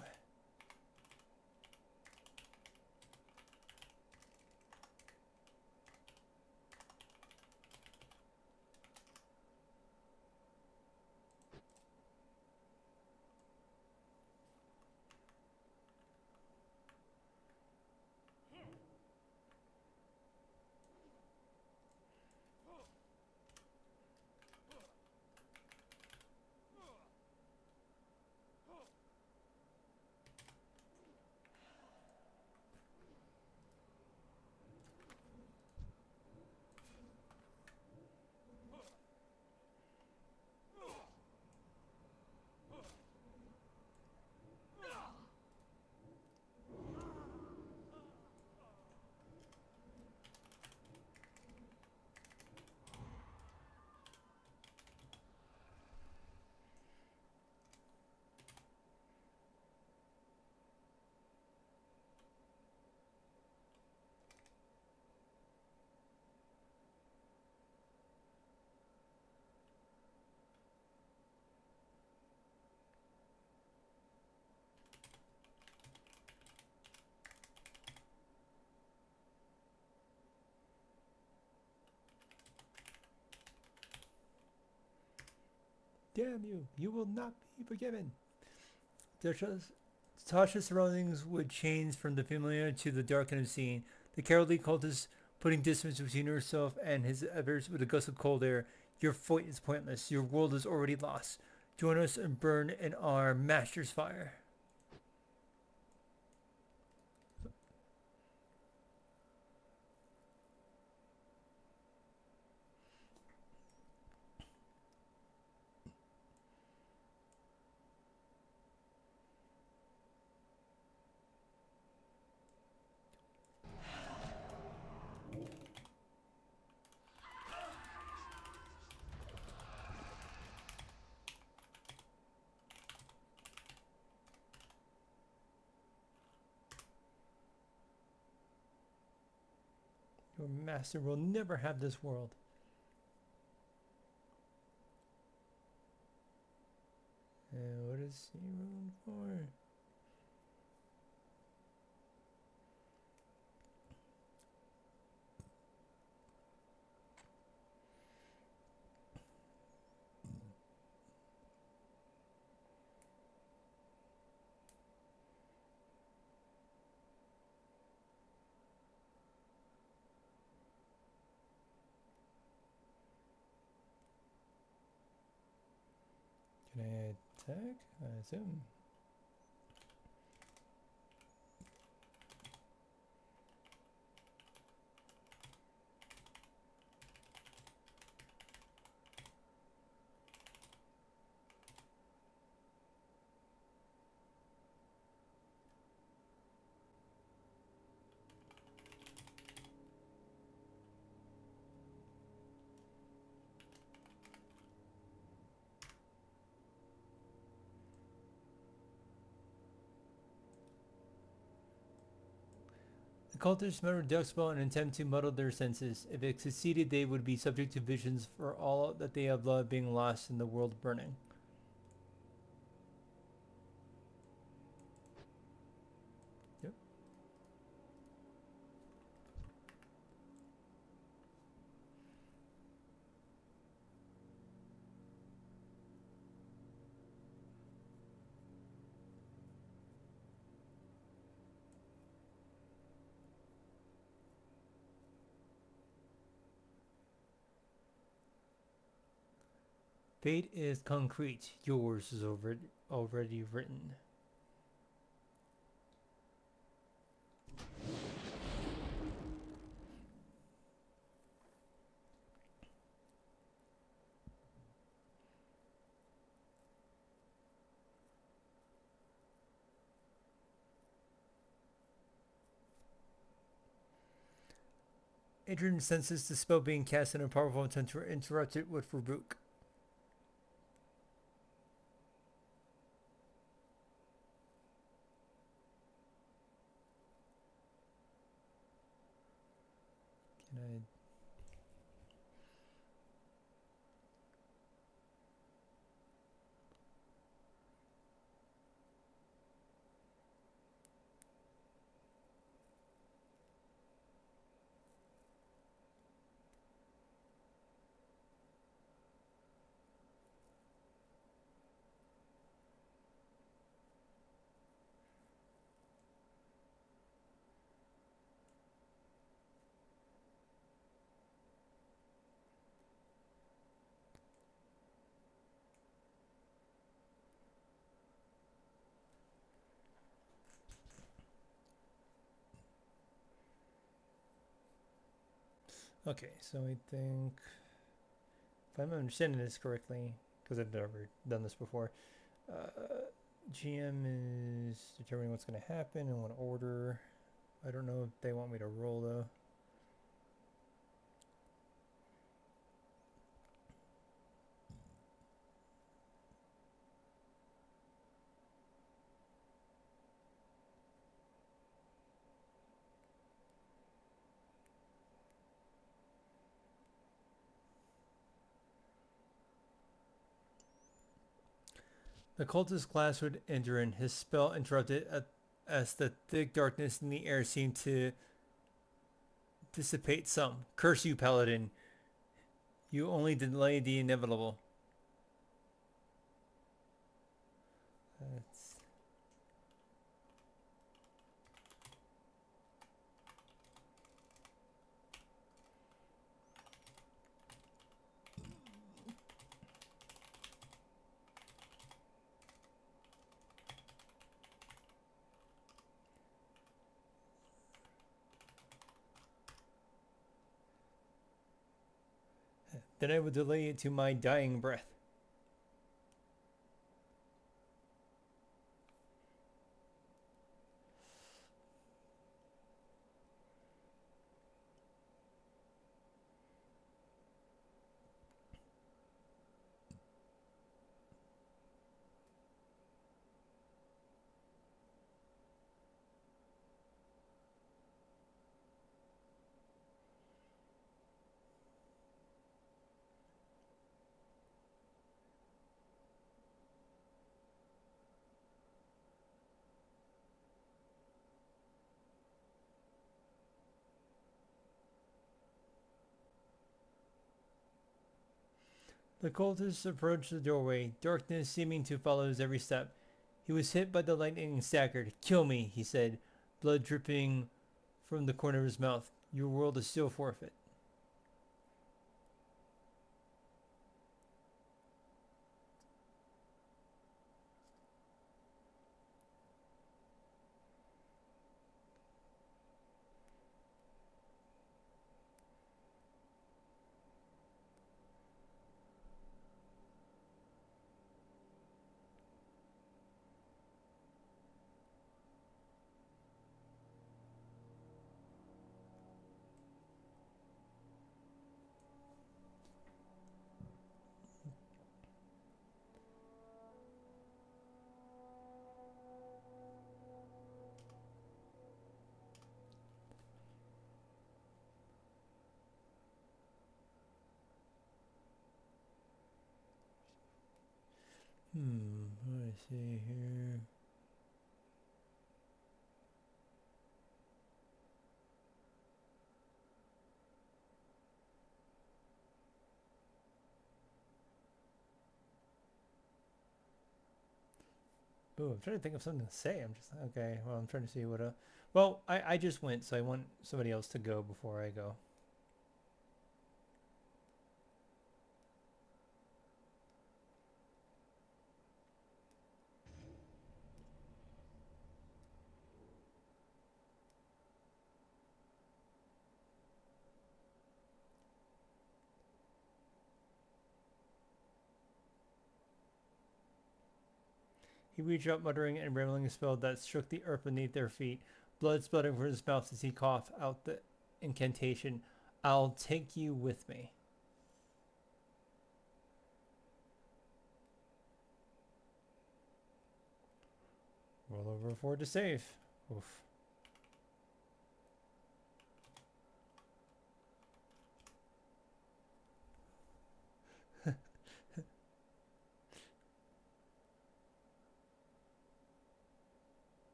Damn you! You will not be forgiven. Tasha's surroundings would change from the familiar to the dark and obscene. The cowardly cultist putting distance between herself and his efforts with a gust of cold air. Your fight is pointless. Your world is already lost. Join us and burn in our master's fire. Your master will never have this world. And what is he rolling for? Can I attack? I assume. The cultists murdered Duxbell and attempt to muddle their senses. If it succeeded, they would be subject to visions for all that they have loved being lost in the world burning. Yep. Fate is concrete. Yours is already written. Adrian senses the spell being cast and a powerful intent to interrupt it with rebuke. Can I? Okay, so I think if I'm understanding this correctly, because I've never done this before, GM is determining what's going to happen in what order. I don't know if they want me to roll though. The cultist class would enter in. His spell interrupted as the thick darkness in the air seemed to dissipate some. Curse you, Paladin. You only delay the inevitable. That's... then I will delay it to my dying breath. The cultist approached the doorway, darkness seeming to follow his every step. He was hit by the lightning and staggered. "Kill me," he said, blood dripping from the corner of his mouth. "Your world is still forfeit." What do I see here? Ooh, I'm trying to think of something to say. I'm just okay. Well, I'm trying to see what. Well, I just went, so I want somebody else to go before I go. He reached out, muttering and rambling a spell that shook the earth beneath their feet. Blood spluttering from his mouth as he coughed out the incantation. "I'll take you with me." Roll over a 4 to save. Oof.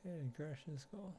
And crash his skull.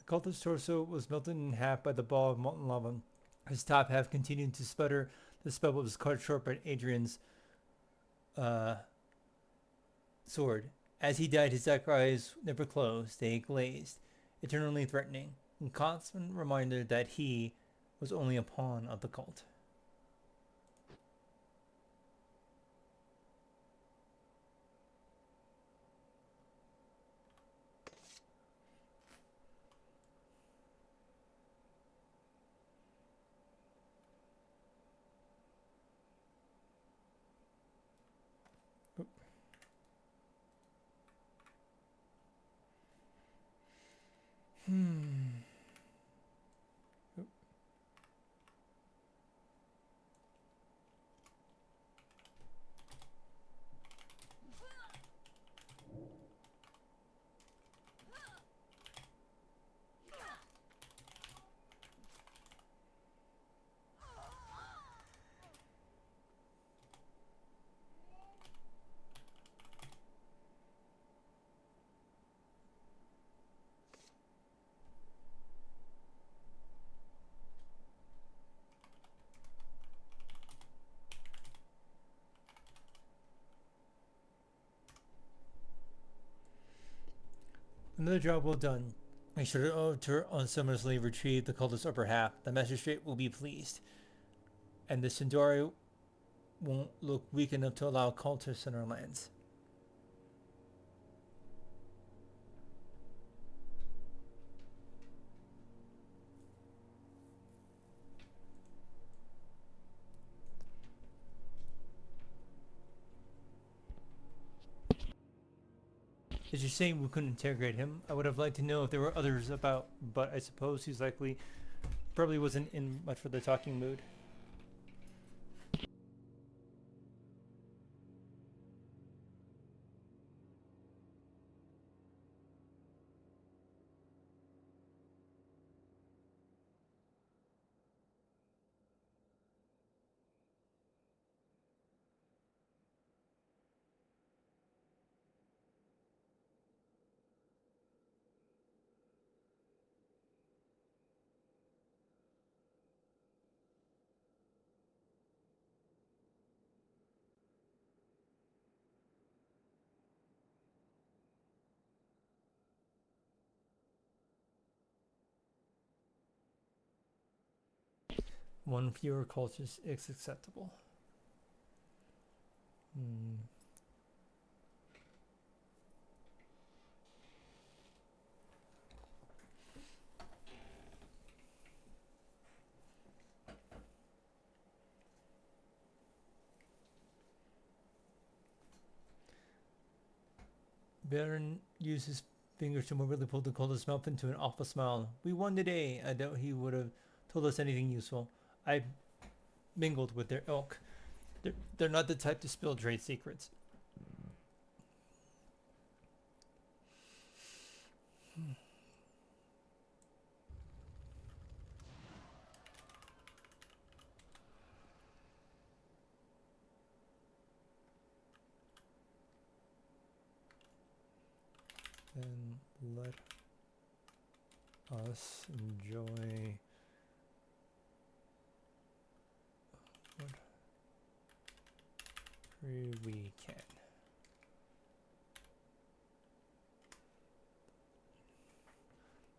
The cultist's torso was melted in half by the ball of molten lava. His top half continued to sputter. The spell was cut short by Adrian's sword. As he died, his dark eyes never closed. They glazed, eternally threatening, a constant reminder that he was only a pawn of the cult. Another job well done. Make sure to unceremoniously retrieve the cultist's upper half. The magistrate will be pleased. And the Sindari won't look weak enough to allow cultists in our lands. It's a shame we couldn't interrogate him. I would have liked to know if there were others about, but I suppose he's probably wasn't in much for the talking mood. One fewer cultist is acceptable. Baron used his fingers to morbidly pull the cultist's mouth into an awful smile. We won today. I doubt he would have told us anything useful. I mingled with their ilk. They're not the type to spill trade secrets. Then let us enjoy what we can.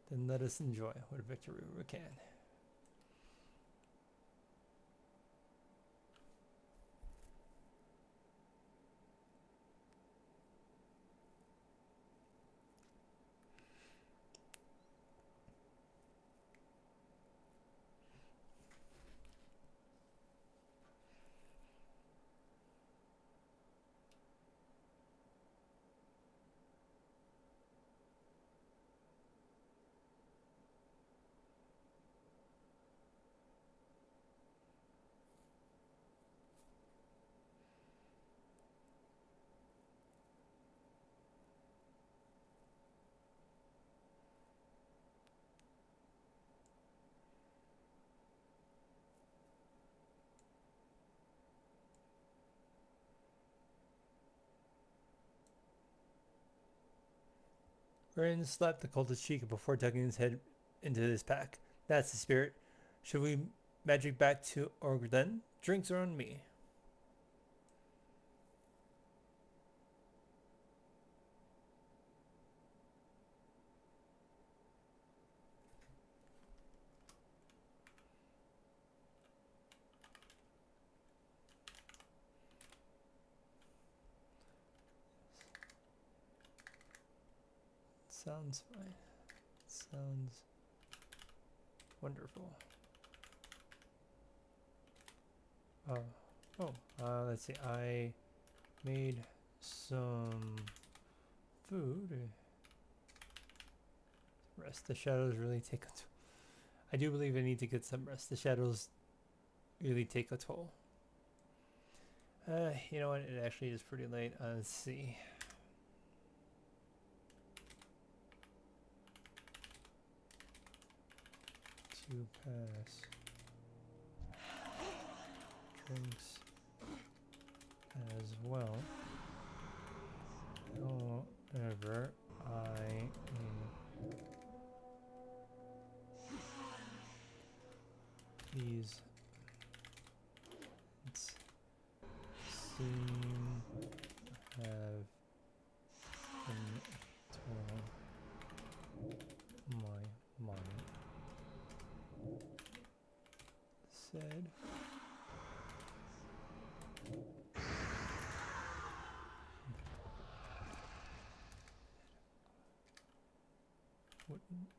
Then let us enjoy what victory we can. Ren slapped the cultist's cheek before tucking his head into this pack. That's the spirit. Should we magic back to Org then? Drinks are on me. Sounds fine. Sounds wonderful. Let's see. I made some food. Rest. The shadows really take a toll. I do believe I need to get some rest. The shadows really take a toll. You know what? It actually is pretty late. Let's see. To pass drinks as well. However, these seem have been to my mind. Said wouldn't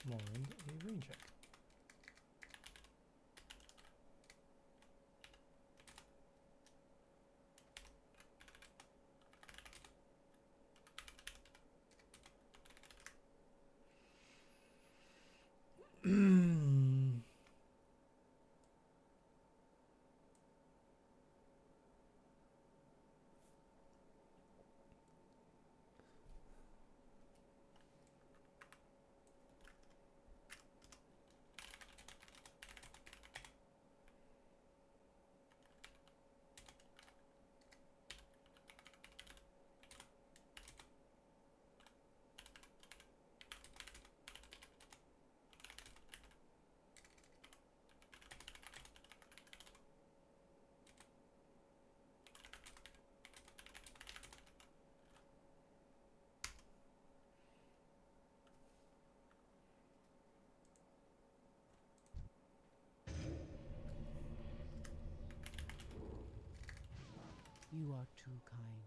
mind a rain check. You are too kind.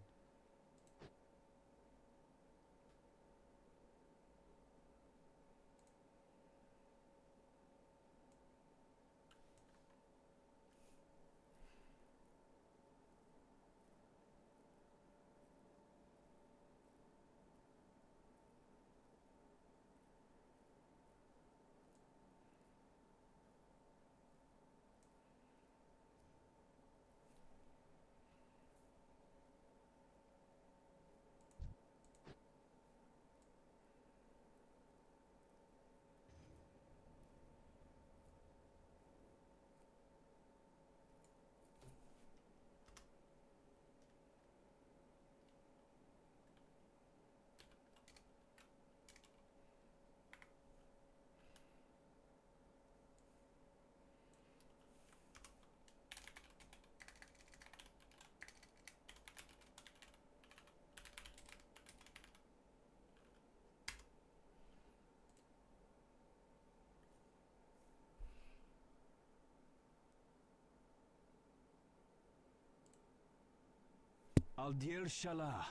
Aldir Shala.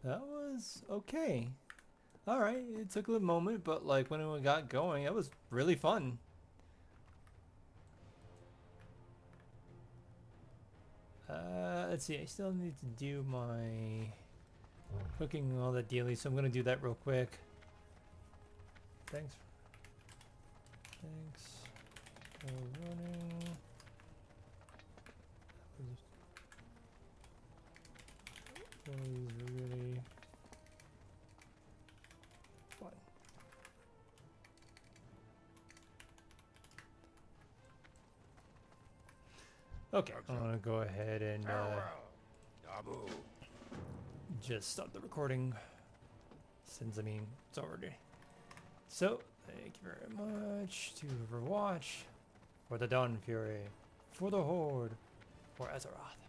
That was okay. Alright, it took a little moment, but like when we got going, it was really fun. Let's see, I still need to do my cooking and all that daily, so I'm gonna do that real quick. Thanks for running. That was really Okay, I'm gonna go ahead and Dabu. just stop the recording, since I mean it's already. So thank you very much to whoever watched, for the Dawn Fury, for the Horde, for Azeroth.